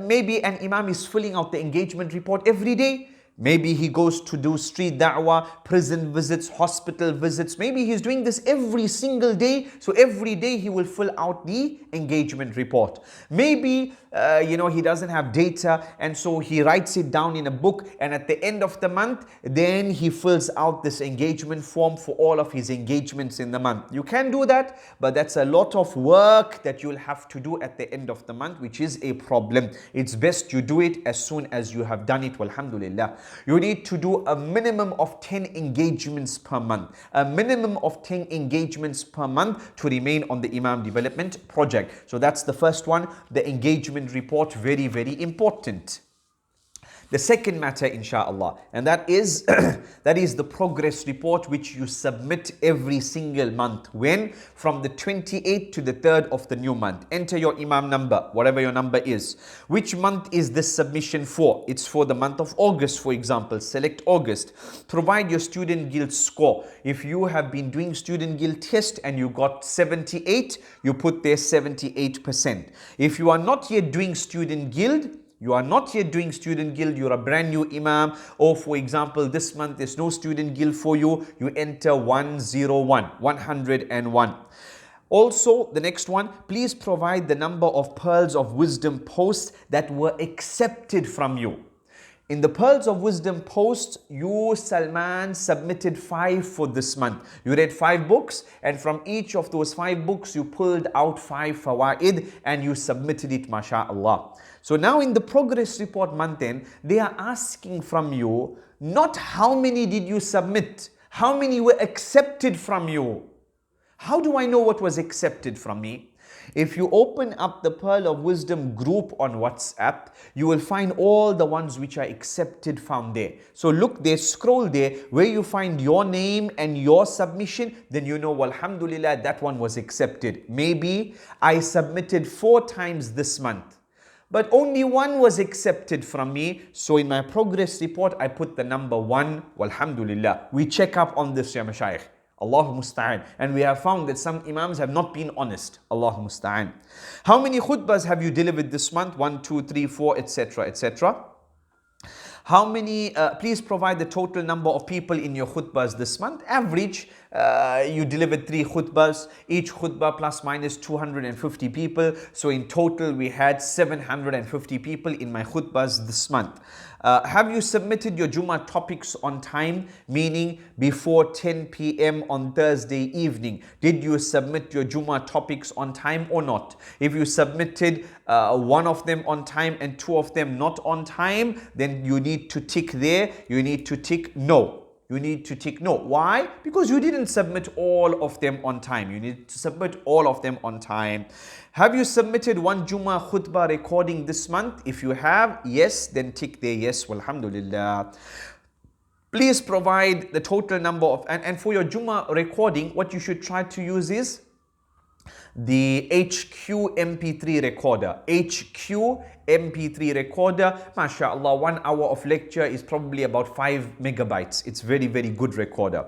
Maybe an Imam is filling out the engagement report every day. Maybe he goes to do street da'wah, prison visits, hospital visits. Maybe he's doing this every single day. So every day he will fill out the engagement report. Maybe, he doesn't have data, and so he writes it down in a book. And at the end of the month, then he fills out this engagement form for all of his engagements in the month. You can do that, but that's a lot of work that you'll have to do at the end of the month, which is a problem. It's best you do it as soon as you have done it. Alhamdulillah. You need to do a minimum of 10 engagements per month. A minimum of 10 engagements per month to remain on the Imam development project. So that's the first one, the engagement report, very, very important. The second matter, inshallah, and that is the progress report which you submit every single month. When? From the 28th to the 3rd of the new month. Enter your Imam number, whatever your number is. Which month is this submission for? It's for the month of August, for example. Select August. Provide your student guild score. If you have been doing student guild test and you got 78, you put there 78%. If you are not yet doing student guild, you're a brand new Imam, or for example, this month there's no student guild for you, you enter 101. Also, the next one, please provide the number of pearls of wisdom posts that were accepted from you. In the Pearls of Wisdom posts, you, Salman, submitted 5 for this month. You read 5 books, and from each of those 5 books, you pulled out 5 fawaid and you submitted it, mashallah. So now in the progress report month end, they are asking from you, not how many did you submit, how many were accepted from you. How do I know what was accepted from me? If you open up the Pearl of Wisdom group on WhatsApp, you will find all the ones which are accepted found there. So look there, scroll there, where you find your name and your submission, then you know, alhamdulillah, that one was accepted. Maybe I submitted 4 times this month, but only 1 was accepted from me. So in my progress report, I put the number 1, alhamdulillah. We check up on this, ya mashayikh. Allahu musta'an. And we have found that some Imams have not been honest. Allahu musta'an. How many khutbahs have you delivered this month? 1, 2, 3, 4, etc., etc. How many, please provide the total number of people in your khutbahs this month. Average, you delivered 3 khutbahs, each khutbah plus minus 250 people. So in total, we had 750 people in my khutbahs this month. Have you submitted your Juma topics on time, meaning before 10 p.m. on Thursday evening? Did you submit your Juma topics on time or not? If you submitted 1 of them on time and 2 of them not on time, then you need to tick there. You need to tick no. You need to tick no. Why? Because you didn't submit all of them on time. You need to submit all of them on time. Have you submitted 1 Juma khutbah recording this month? If you have, yes, then tick there, yes, alhamdulillah. Please provide the total number of, and for your Juma recording, what you should try to use is the HQ MP3 recorder. HQ MP3 recorder, mashallah, 1 hour of lecture is probably about 5 megabytes. It's very, very good recorder.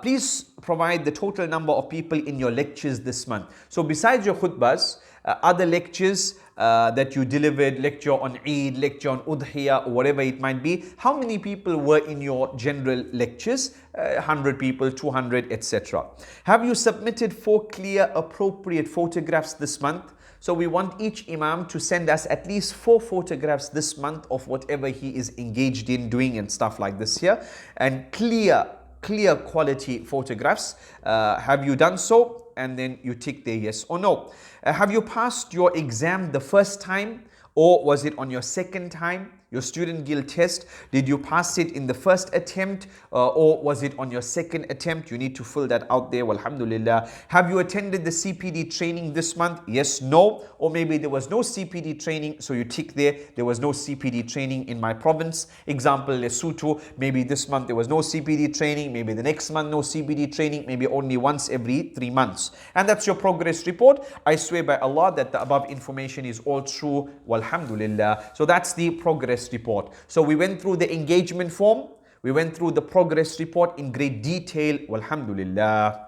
Please provide the total number of people in your lectures this month. So besides your khutbahs, other lectures that you delivered, lecture on Eid, lecture on Udhiyah, or whatever it might be, how many people were in your general lectures? 100 people, 200, etc. Have you submitted 4 clear, appropriate photographs this month? So we want each Imam to send us at least 4 photographs this month of whatever he is engaged in doing and stuff like this here, and clear quality photographs. Have you done so? And then you tick there yes or no. Have you passed your exam the first time, or was it on your second time? Your student guild test, did you pass it in the first attempt, or was it on your second attempt? You need to fill that out there, alhamdulillah. Have you attended the CPD training this month? Yes, no, or maybe there was no CPD training, so you tick there was no CPD training in my province. Example, Lesotho, maybe this month there was no CPD training, maybe the next month no CPD training, maybe only once every 3 months. And that's your progress report. I swear by Allah that the above information is all true, walhamdulillah. So that's the progress report. So we went through the engagement form, we went through the progress report in great detail, walhamdulillah.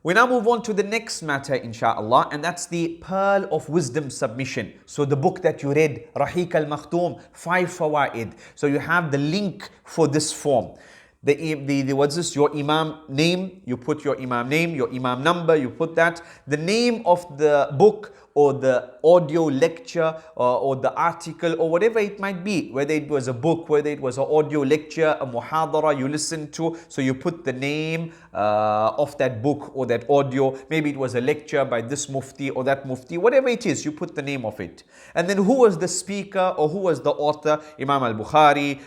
We now move on to the next matter, inshallah, and that's the Pearl of Wisdom submission. So the book that you read, Rahiq al-Makhtoom, 5 Fawaid. So you have the link for this form. What's this? Your Imam name, you put your Imam name, your Imam number, you put that. The name of the book or the audio lecture or the article or whatever it might be, whether it was a book, whether it was an audio lecture, a muhadara you listened to, so you put the name of that book or that audio. Maybe it was a lecture by this mufti or that mufti, whatever it is, you put the name of it. And then who was the speaker or who was the author, Imam al-Bukhari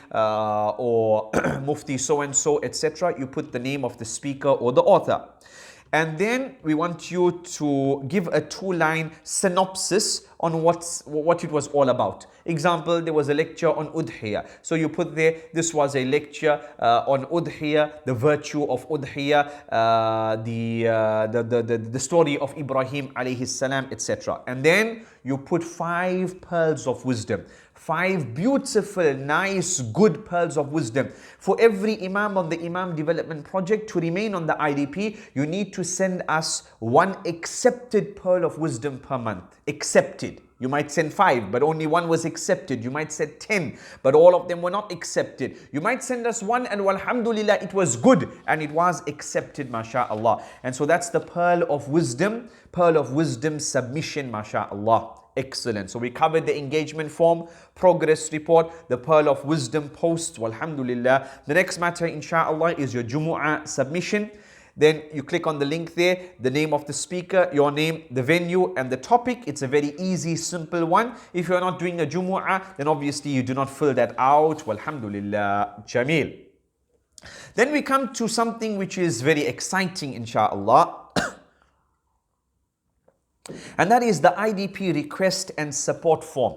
or mufti so-and-so, etc. You put the name of the speaker or the author. And then we want you to give a 2-line synopsis on what it was all about. Example, there was a lecture on Udhiyah. So you put there, this was a lecture on Udhiyah, the virtue of Udhiyah, the story of Ibrahim alayhi salam, etc. And then you put 5 pearls of wisdom. 5 beautiful, nice, good pearls of wisdom. For every Imam on the Imam Development Project to remain on the IDP, you need to send us 1 accepted pearl of wisdom per month. Accepted. You might send 5, but only 1 was accepted. You might send 10, but all of them were not accepted. You might send us 1 and alhamdulillah, it was good and it was accepted, mashallah. And so that's the pearl of wisdom submission, mashallah. Excellent. So we covered the engagement form, progress report, the pearl of wisdom post, alhamdulillah. The next matter, inshallah, is your Jumu'ah submission. Then you click on the link there, the name of the speaker, your name, the venue, and the topic. It's a very easy, simple one. If you're not doing a Jumu'ah, then obviously you do not fill that out. Walhamdulillah, Jameel. Then we come to something which is very exciting, inshallah. And that is the IDP request and support form.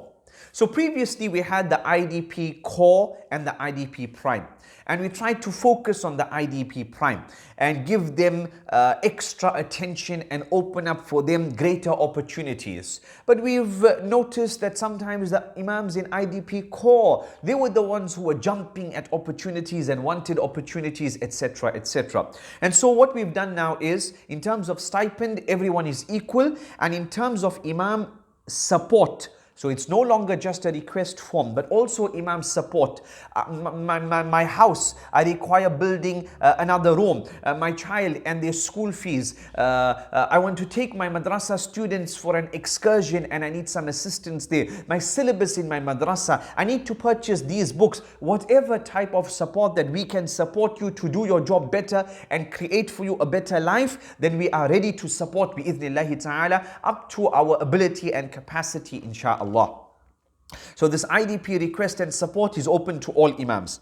So previously we had the IDP core and the IDP prime. And we tried to focus on the IDP prime and give them extra attention and open up for them greater opportunities. But we've noticed that sometimes the Imams in IDP core, they were the ones who were jumping at opportunities and wanted opportunities, etc., etc. And so what we've done now is, in terms of stipend, everyone is equal. And in terms of Imam support, so it's no longer just a request form, but also Imam support. My house, I require building another room. My child and their school fees. I want to take my madrasa students for an excursion and I need some assistance there. My syllabus in my madrasa, I need to purchase these books. Whatever type of support that we can support you to do your job better and create for you a better life, then we are ready to support bi'idhnillahi ta'ala up to our ability and capacity, inshaAllah. So this IDP request and support is open to all Imams.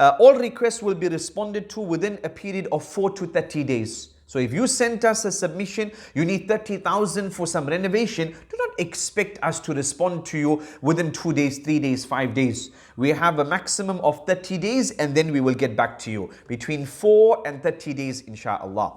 All requests will be responded to within a period of 4 to 30 days. So if you sent us a submission, you need 30,000 for some renovation, do not expect us to respond to you within 2 days, 3 days, 5 days. We have a maximum of 30 days and then we will get back to you. Between 4 and 30 days, inshallah.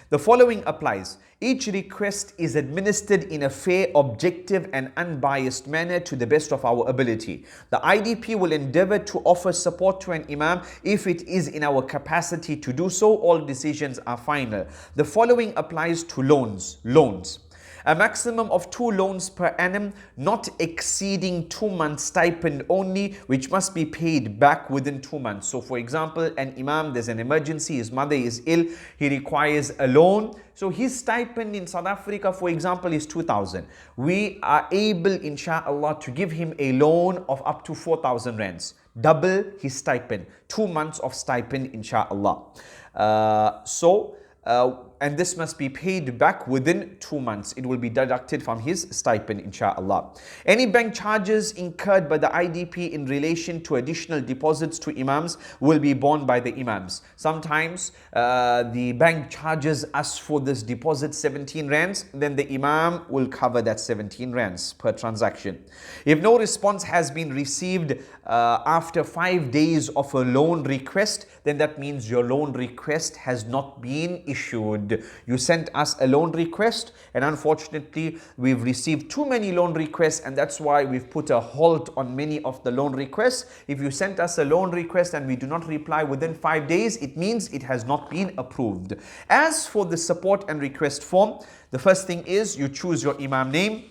The following applies. Each request is administered in a fair, objective and unbiased manner to the best of our ability. The IDP will endeavor to offer support to an Imam if it is in our capacity to do so. All decisions are final. The following applies to loans. A maximum of 2 loans per annum, not exceeding 2 months stipend only, which must be paid back within 2 months. So for example, an Imam, there's an emergency, his mother is ill, he requires a loan. So his stipend in South Africa, for example, is 2,000. We are able, inshallah, to give him a loan of up to 4,000 rands. Double his stipend. 2 months of stipend, inshallah. And this must be paid back within 2 months. It will be deducted from his stipend, inshallah. Any bank charges incurred by the IDP in relation to additional deposits to Imams will be borne by the Imams. Sometimes the bank charges us for this deposit 17 rands, then the Imam will cover that 17 rands per transaction. If no response has been received after 5 days of a loan request, then that means your loan request has not been issued. approved. You sent us a loan request, and unfortunately we've received too many loan requests, and that's why we've put a halt on many of the loan requests. If you sent us a loan request and we do not reply within 5 days, it means it has not been approved. As for the support and request form, the first thing is you choose your Imam name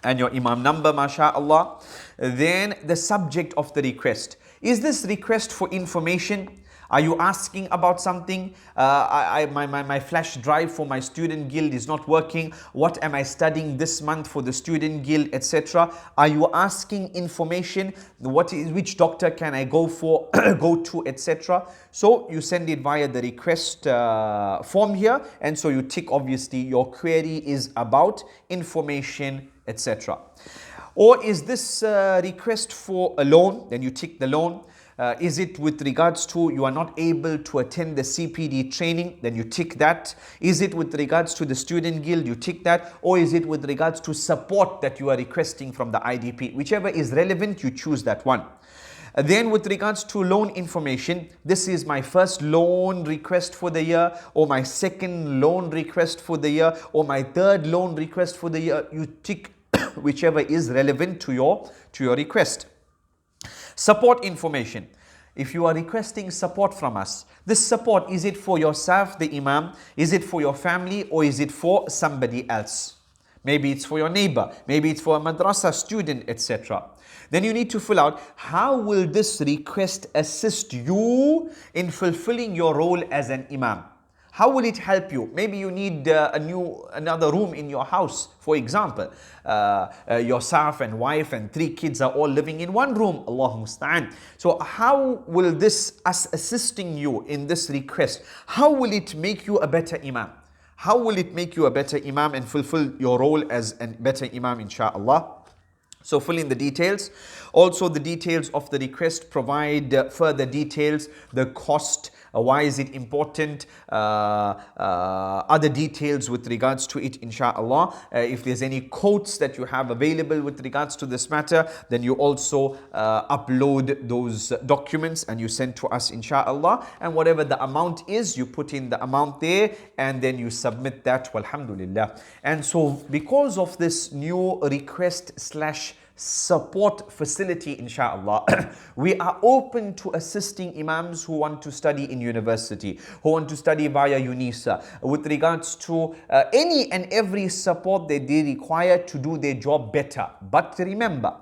and your Imam number, mashallah. Then the subject of the request. Is this request for information? Are you asking about something? My flash drive for my student guild is not working. What am I studying this month for the student guild, etc.? Are you asking information? Which doctor can I go to, etc.? So you send it via the request form here, and so you tick obviously your query is about information, etc. Or is this request for a loan? Then you tick the loan. Is it with regards to you are not able to attend the CPD training? Then you tick that. Is it with regards to the student guild? You tick that. Or is it with regards to support that you are requesting from the IDP? Whichever is relevant, you choose that one. Then with regards to loan information, this is my first loan request for the year, or my second loan request for the year, or my third loan request for the year. You tick whichever is relevant to your request. Support information. If you are requesting support from us, this support, is it for yourself, the Imam? Is it for your family, or is it for somebody else? Maybe it's for your neighbor, maybe it's for a madrasa student, etc. Then you need to fill out, how will this request assist you in fulfilling your role as an Imam? How will it help you? Maybe you need another room in your house. For example, yourself and wife and 3 kids are all living in one room. Allahu musta'an. So how will this, us assisting you in this request, how will it make you a better Imam? How will it make you a better Imam and fulfill your role as a better Imam, inshaAllah? So fill in the details. Also the details of the request, provide further details, the cost, why is it important, other details with regards to it, inshallah. If there's any quotes that you have available with regards to this matter, then you also upload those documents and you send to us, inshallah. And whatever the amount is, you put in the amount there and then you submit that, walhamdulillah. And so because of this new request / support facility, inshallah, we are open to assisting Imams who want to study in university, who want to study via UNISA, with regards to any and every support that they require to do their job better. But remember,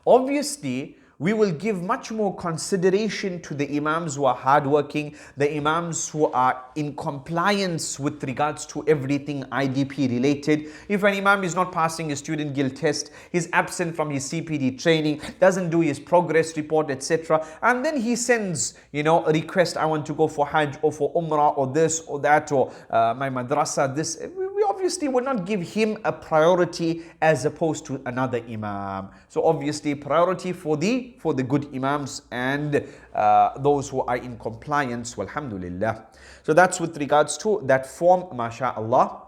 obviously, we will give much more consideration to the Imams who are hardworking, the Imams who are in compliance with regards to everything IDP related. If an Imam is not passing his student guild test, he's absent from his CPD training, doesn't do his progress report, etc., and then he sends, a request, I want to go for Hajj or for Umrah or this or that, or my madrasa, this, we obviously would not give him a priority as opposed to another Imam. So obviously priority for the good Imams and those who are in compliance, walhamdulillah. So that's with regards to that form, mashallah.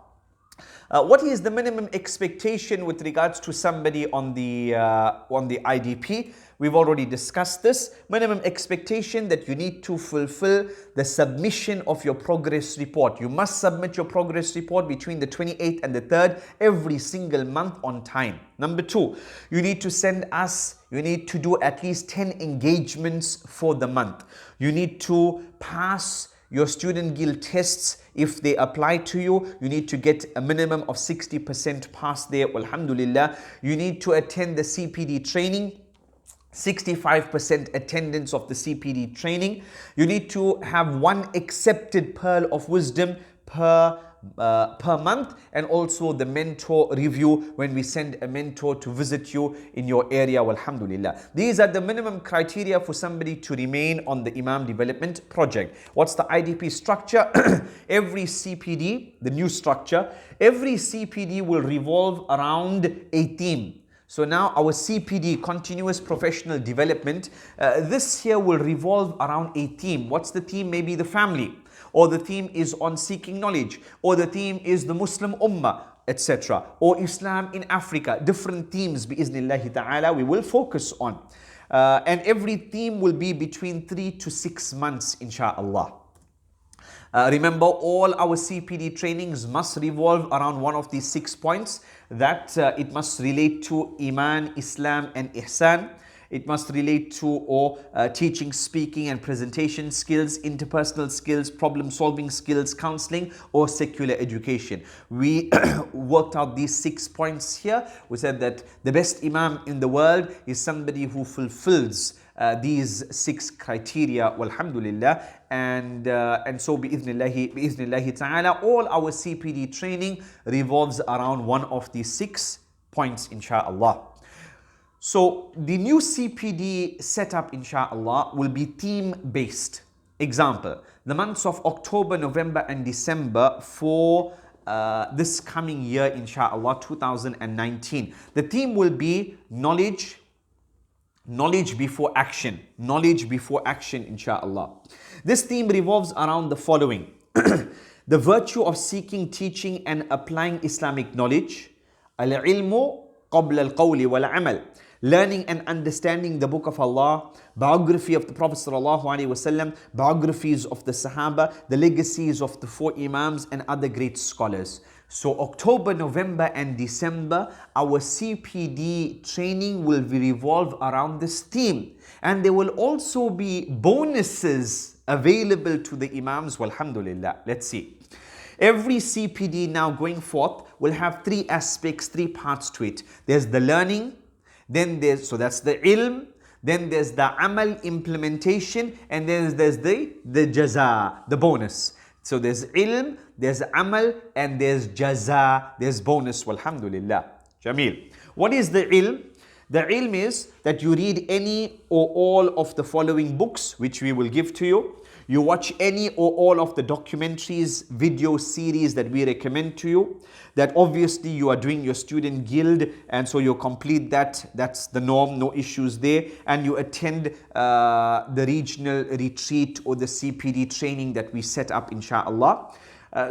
What is the minimum expectation with regards to somebody on the IDP? We've already discussed this. Minimum expectation that you need to fulfill the submission of your progress report. You must submit your progress report between the 28th and the 3rd every single month on time. Number 2, you need to do at least 10 engagements for the month. You need to pass your student guild tests. If they apply to you, you need to get a minimum of 60% pass there, alhamdulillah. You need to attend the CPD training, 65% attendance of the CPD training. You need to have 1 accepted pearl of wisdom per month, and also the mentor review when we send a mentor to visit you in your area, walhamdulillah. These are the minimum criteria for somebody to remain on the Imam Development Project. What's the IDP structure? Every CPD, the new structure, every CPD will revolve around a theme. So now our CPD, Continuous Professional Development, this year will revolve around a theme. What's the theme? Maybe the family, or the theme is on seeking knowledge, or the theme is the Muslim Ummah, etc. Or Islam in Africa. Different themes, bi'iznillahi ta'ala, we will focus on. And every theme will be between 3 to 6 months, insha'Allah. Remember, all our CPD trainings must revolve around one of these 6 points, that it must relate to Iman, Islam and Ihsan. It must relate to teaching, speaking and presentation skills, interpersonal skills, problem solving skills, counseling or secular education. We worked out these 6 points here. We said that the best Imam in the world is somebody who fulfills these 6 criteria, walhamdulillah, and so bi'idhnillahi ta'ala, all our CPD training revolves around one of these 6 points, insha'Allah. So the new CPD setup, insha'Allah, will be theme-based. Example, the months of October, November and December for this coming year, insha'Allah, 2019. The theme will be knowledge before action. Knowledge before action, insha'Allah. This theme revolves around the following. The virtue of seeking, teaching and applying Islamic knowledge. Al-ilmu qabla al-qawli wal-amal. Learning and understanding the Book of Allah, biography of the Prophet ﷺ, biographies of the Sahaba, the legacies of the 4 Imams and other great scholars. So October, November and December, our CPD training will revolve around this theme. And there will also be bonuses available to the Imams, walhamdulillah. Let's see. Every CPD now going forth will have 3 aspects, 3 parts to it. There's the learning, then there's, so that's the ilm, then there's the amal, implementation, and then there's the jaza, the bonus. So there's ilm, there's amal, and there's jaza, there's bonus, walhamdulillah. Jameel. What is the ilm? The ilm is that you read any or all of the following books, which we will give to you. You watch any or all of the documentaries, video series that we recommend to you. That obviously you are doing your student guild, and so you complete that. That's the norm, no issues there. And you attend the regional retreat or the CPD training that we set up, insha'Allah.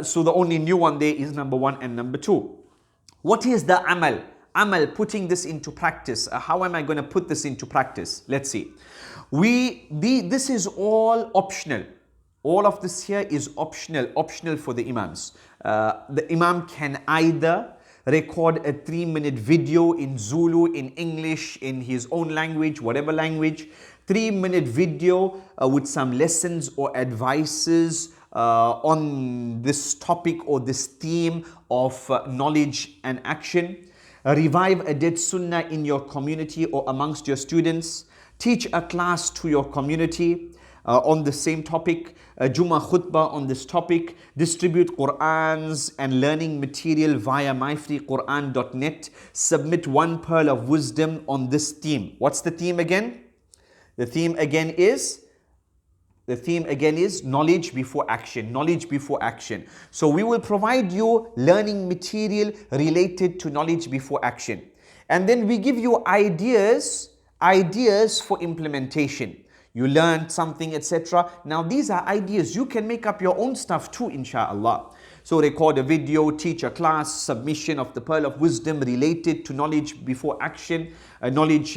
So the only new one there is number 1 and number 2. What is the amal? Amal, putting this into practice. How am I going to put this into practice? Let's see. This is all optional. All of this here is optional for the Imams. The Imam can either record a 3-minute video in Zulu, in English, in his own language, whatever language. 3-minute video with some lessons or advices on this topic or this theme of knowledge and action. Revive a dead sunnah in your community or amongst your students. Teach a class to your community on the same topic. Juma khutbah on this topic. Distribute Qur'ans and learning material via myfreequran.net. Submit 1 pearl of wisdom on this theme. What's the theme again? The theme again is knowledge before action. Knowledge before action. So we will provide you learning material related to knowledge before action. And then we give you ideas for implementation. You learned something, etc. Now these are ideas. You can make up your own stuff too, insha'Allah. So record a video, teach a class, submission of the pearl of wisdom related to knowledge before action, knowledge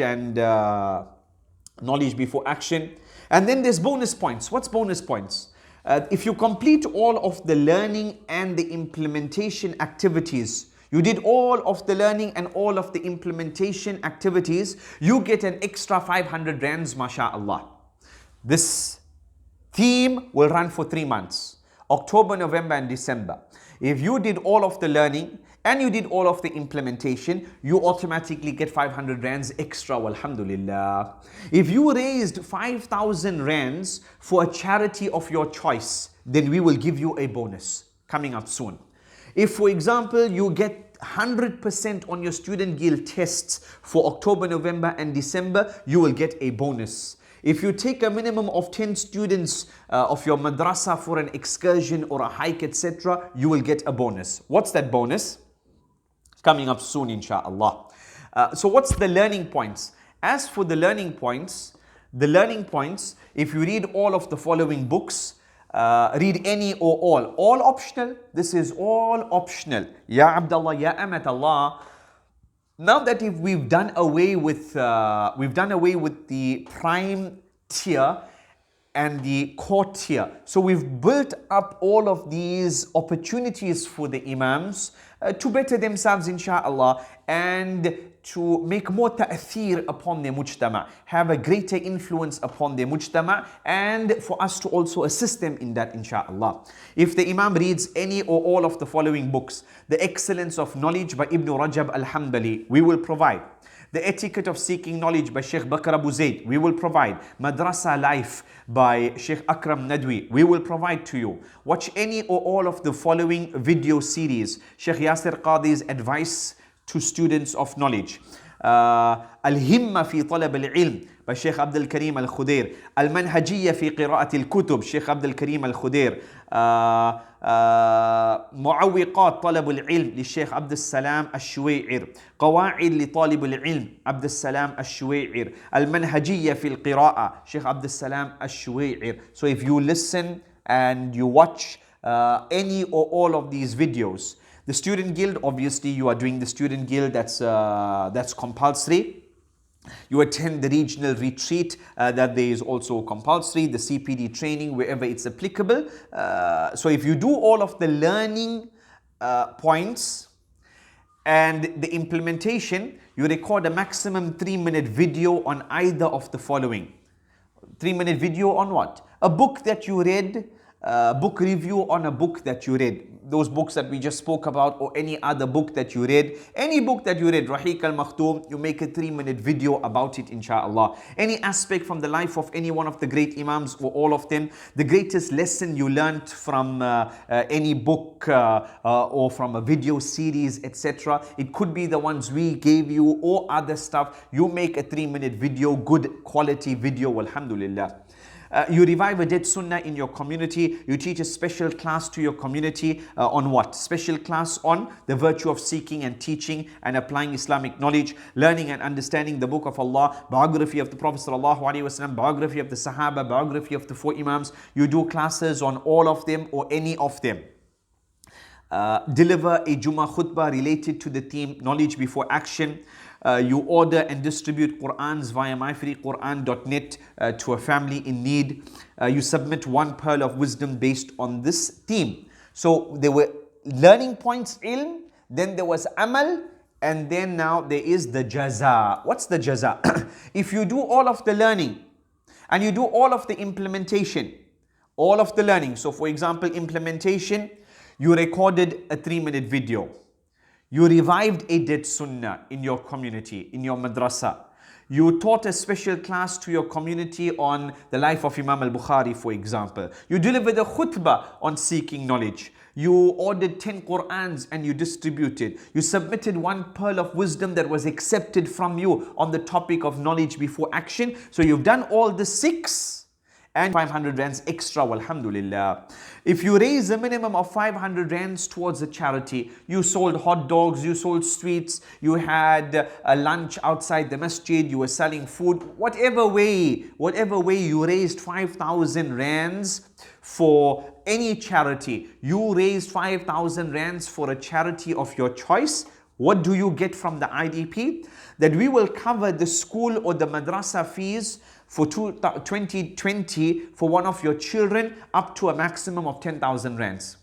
before action. And then there's bonus points. What's bonus points? If you complete all of the learning and the implementation activities, you did all of the learning and all of the implementation activities, you get an extra 500 rands, masha'Allah. This theme will run for 3 months, October, November and December. If you did all of the learning and you did all of the implementation, you automatically get 500 rands extra, walhamdulillah. If you raised 5,000 rands for a charity of your choice, then we will give you a bonus coming up soon. If, for example, you get 100% on your student guild tests for October, November and December, you will get a bonus. If you take a minimum of 10 students of your madrasa for an excursion or a hike, etc., you will get a bonus. What's that bonus? Coming up soon, insha'Allah. So what's the learning points? As for the learning points, if you read all of the following books, read any or all optional. This is all optional. Ya Abdullah, Ya Amat Allah. Now that if we've done away with the prime tier and the courtier. So we've built up all of these opportunities for the Imams to better themselves, inshallah, and to make more ta'athir upon their mujtama, have a greater influence upon their mujtama, and for us to also assist them in that, inshallah. If the Imam reads any or all of the following books: The Excellence of Knowledge by Ibn Rajab al-Hanbali, we will provide. The Etiquette of Seeking Knowledge by Sheikh Bakr Abu Zaid, we will provide. Madrasa Life by Sheikh Akram Nadwi, we will provide to you. Watch any or all of the following video series: Sheikh Yasir Qadi's Advice to Students of Knowledge, Al-Himma fi Talab al-Ilm by Sheikh Abdul Karim Al-Khudair, Al-Manhajiyya fi Qira'at al-Kutub, Sheikh Abdul Karim Al-Khudair, معوقات طلب العلم للشيخ عبد السلام الشويعر، قواعد لطالب العلم عبد السلام الشويعر، المنهجية في القراءة شيخ عبد السلام الشويعر. So if you listen and you watch any or all of these videos, the Student Guild, obviously you are doing the Student Guild, that's compulsory. You attend the regional retreat, that there is also compulsory, the CPD training wherever it's applicable. So if you do all of the learning points and the implementation, you record a maximum 3-minute video on either of the following. 3-minute video on what? A book that you read, book review on a book that you read. Those books that we just spoke about, or any other book that you read. Any book that you read, Rahiq al-Makhtoom, you make a 3-minute video about it, inshallah. Any aspect from the life of any one of the great Imams or all of them, the greatest lesson you learnt from any book or from a video series, etc. It could be the ones we gave you or other stuff. You make a 3-minute video, good quality video, alhamdulillah. You revive a dead sunnah in your community. You teach a special class to your community on what? Special class on the virtue of seeking and teaching and applying Islamic knowledge, learning and understanding the book of Allah, biography of the Prophet ﷺ, biography of the Sahaba, biography of the 4 Imams. You do classes on all of them or any of them. Deliver a Juma khutbah related to the theme knowledge before action. You order and distribute Qur'ans via myfreequran.net to a family in need. You submit 1 pearl of wisdom based on this theme. So there were learning points, ilm, then there was amal, and then now there is the jaza. What's the jaza? If you do all of the learning and you do all of the implementation, all of the learning. So for example, implementation, you recorded a 3-minute video. You revived a dead sunnah in your community, in your madrasa. You taught a special class to your community on the life of Imam al-Bukhari, for example. You delivered a khutbah on seeking knowledge. You ordered 10 Qur'ans and you distributed. You submitted 1 pearl of wisdom that was accepted from you on the topic of knowledge before action. So you've done all the 6 and 500 rands extra, alhamdulillah. If you raise a minimum of 500 rands towards a charity, you sold hot dogs, you sold sweets, you had a lunch outside the masjid, you were selling food, whatever way you raised 5,000 rands for any charity, you raised 5,000 rands for a charity of your choice. What do you get from the IDP? That we will cover the school or the madrasa fees for 2020 for one of your children up to a maximum of 10,000 rands.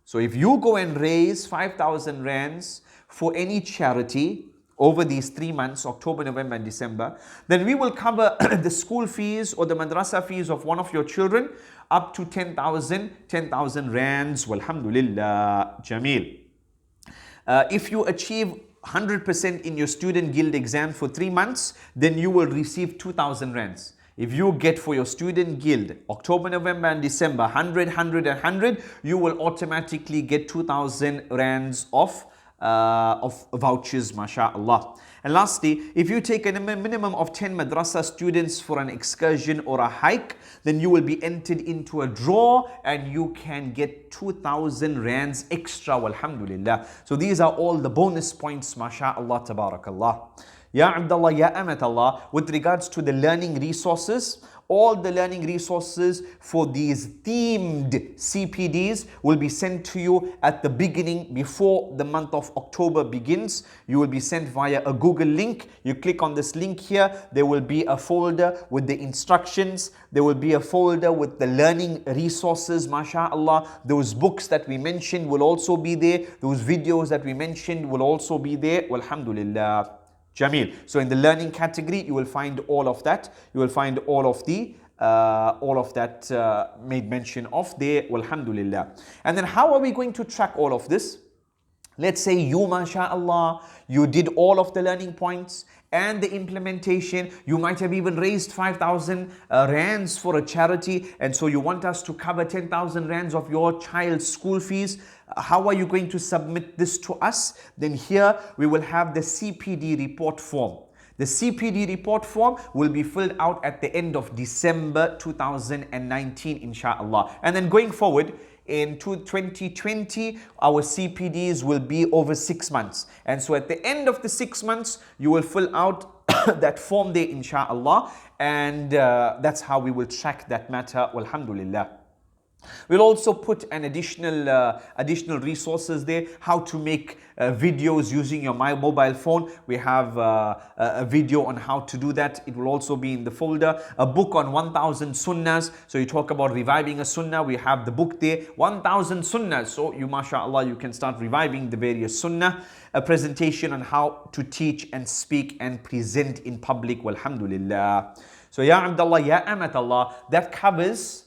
So if you go and raise 5,000 rands for any charity over these 3 months, October, November and December, then we will cover the school fees or the madrasa fees of one of your children up to 10,000 rands. Walhamdulillah, Jameel. If you achieve 100% in your student guild exam for 3 months, then you will receive 2,000 rands. If you get for your student guild October, November and December 100, 100 and 100, you will automatically get 2,000 rands of vouchers, mashallah. And lastly, if you take a minimum of 10 madrasa students for an excursion or a hike, then you will be entered into a draw and you can get 2,000 rands extra, alhamdulillah. So these are all the bonus points, mashallah, tabarakallah. Ya Abdullah, Ya Amatallah, with regards to the learning resources, all the learning resources for these themed CPDs will be sent to you at the beginning before the month of October begins. You will be sent via a Google link. You click on this link here, there will be a folder with the instructions. There will be a folder with the learning resources, mashallah. Those books that we mentioned will also be there. Those videos that we mentioned will also be there. Alhamdulillah. Jameel. So in the learning category, you will find all of that. You will find all of that made mention of there. Alhamdulillah. And then how are we going to track all of this? Let's say you, mashallah, you did all of the learning points and the implementation. You might have even raised 5,000 rands for a charity, and so you want us to cover 10,000 rands of your child's school fees. How are you going to submit this to us? Then here we will have the CPD report form. The CPD report form will be filled out at the end of December 2019, inshallah. And then going forward, in 2020, our CPDs will be over 6 months. And so at the end of the 6 months, you will fill out that form there, inshallah. And that's how we will track that matter, alhamdulillah. We'll also put an additional resources there, how to make videos using your mobile phone. We have a video on how to do that. It will also be in the folder. A book on 1,000 sunnahs. So you talk about reviving a sunnah. We have the book there, 1,000 sunnahs. So you, mashallah, you can start reviving the various sunnah. A presentation on how to teach and speak and present in public. Walhamdulillah. So ya Abdullah, ya Amatallah, that covers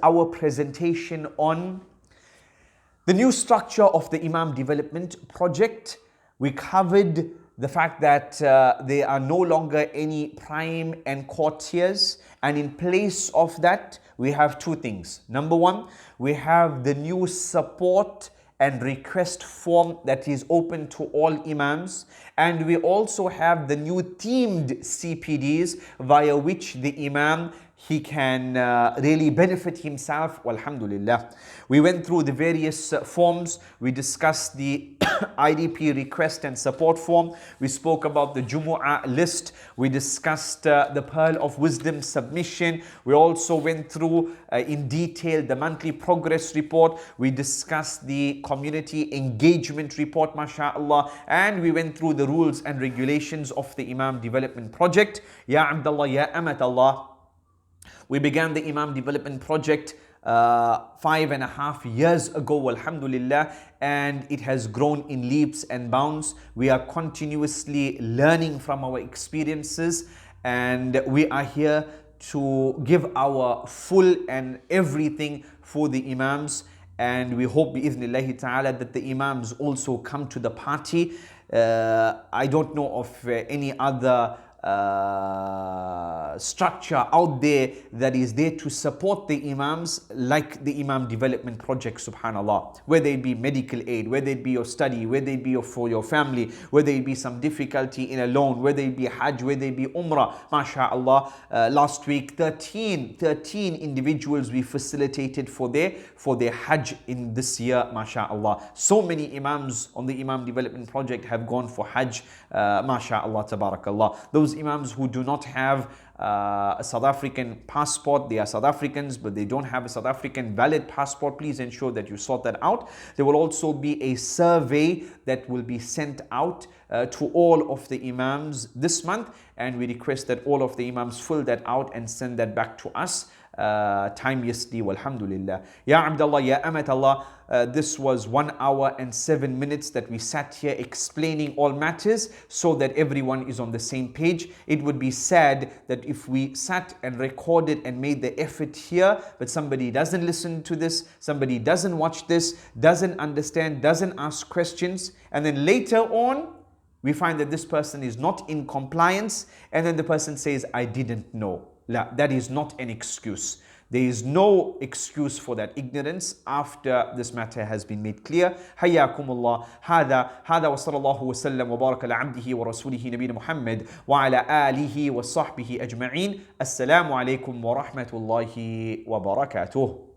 our presentation on the new structure of the Imam Development Project. We covered the fact that there are no longer any prime and courtiers, and in place of that we have two things. Number one, we have the new support and request form that is open to all Imams, and we also have the new themed CPDs via which the Imam he can really benefit himself. Alhamdulillah. We went through the various forms. We discussed the IDP request and support form. We spoke about the Jumu'ah list. We discussed the Pearl of Wisdom submission. We also went through in detail the monthly progress report. We discussed the community engagement report, mashallah. And we went through the rules and regulations of the Imam Development Project. Ya Abdullah, ya Amatallah. We began the Imam Development Project 5.5 years ago, alhamdulillah, and it has grown in leaps and bounds. We are continuously learning from our experiences, and we are here to give our full and everything for the Imams. And we hope, bi'idhnillahi ta'ala, that the Imams also come to the party. I don't know of any other structure out there that is there to support the Imams like the Imam Development Project, subhanallah. Whether it be medical aid, whether it be your study, whether it be for your family, whether it be some difficulty in a loan, whether it be Hajj, whether it be Umrah, mashallah. Last week 13 individuals we facilitated for their Hajj in this year, mashallah. So many Imams on the Imam Development Project have gone for Hajj, mashallah, tabarakallah. Those Imams who do not have a South African passport, they are South Africans but they don't have a South African valid passport, please ensure that you sort that out. There will also be a survey that will be sent out to all of the Imams this month, and we request that all of the Imams fill that out and send that back to us timeously, walhamdulillah. Ya Abdullah, ya Amatallah, this was 1 hour and 7 minutes that we sat here explaining all matters so that everyone is on the same page. It would be sad that if we sat and recorded and made the effort here, but somebody doesn't listen to this, somebody doesn't watch this, doesn't understand, doesn't ask questions, and then later on we find that this person is not in compliance, and then the person says, I didn't know. La, that is not an excuse. There is no excuse for that ignorance after this matter has been made clear. Hayyakumullah. هذا وصلى الله وسلم وبارك على عبده ورسوله نبينا محمد وعلى آله وصحبه أجمعين. السلام عليكم ورحمة الله وبركاته.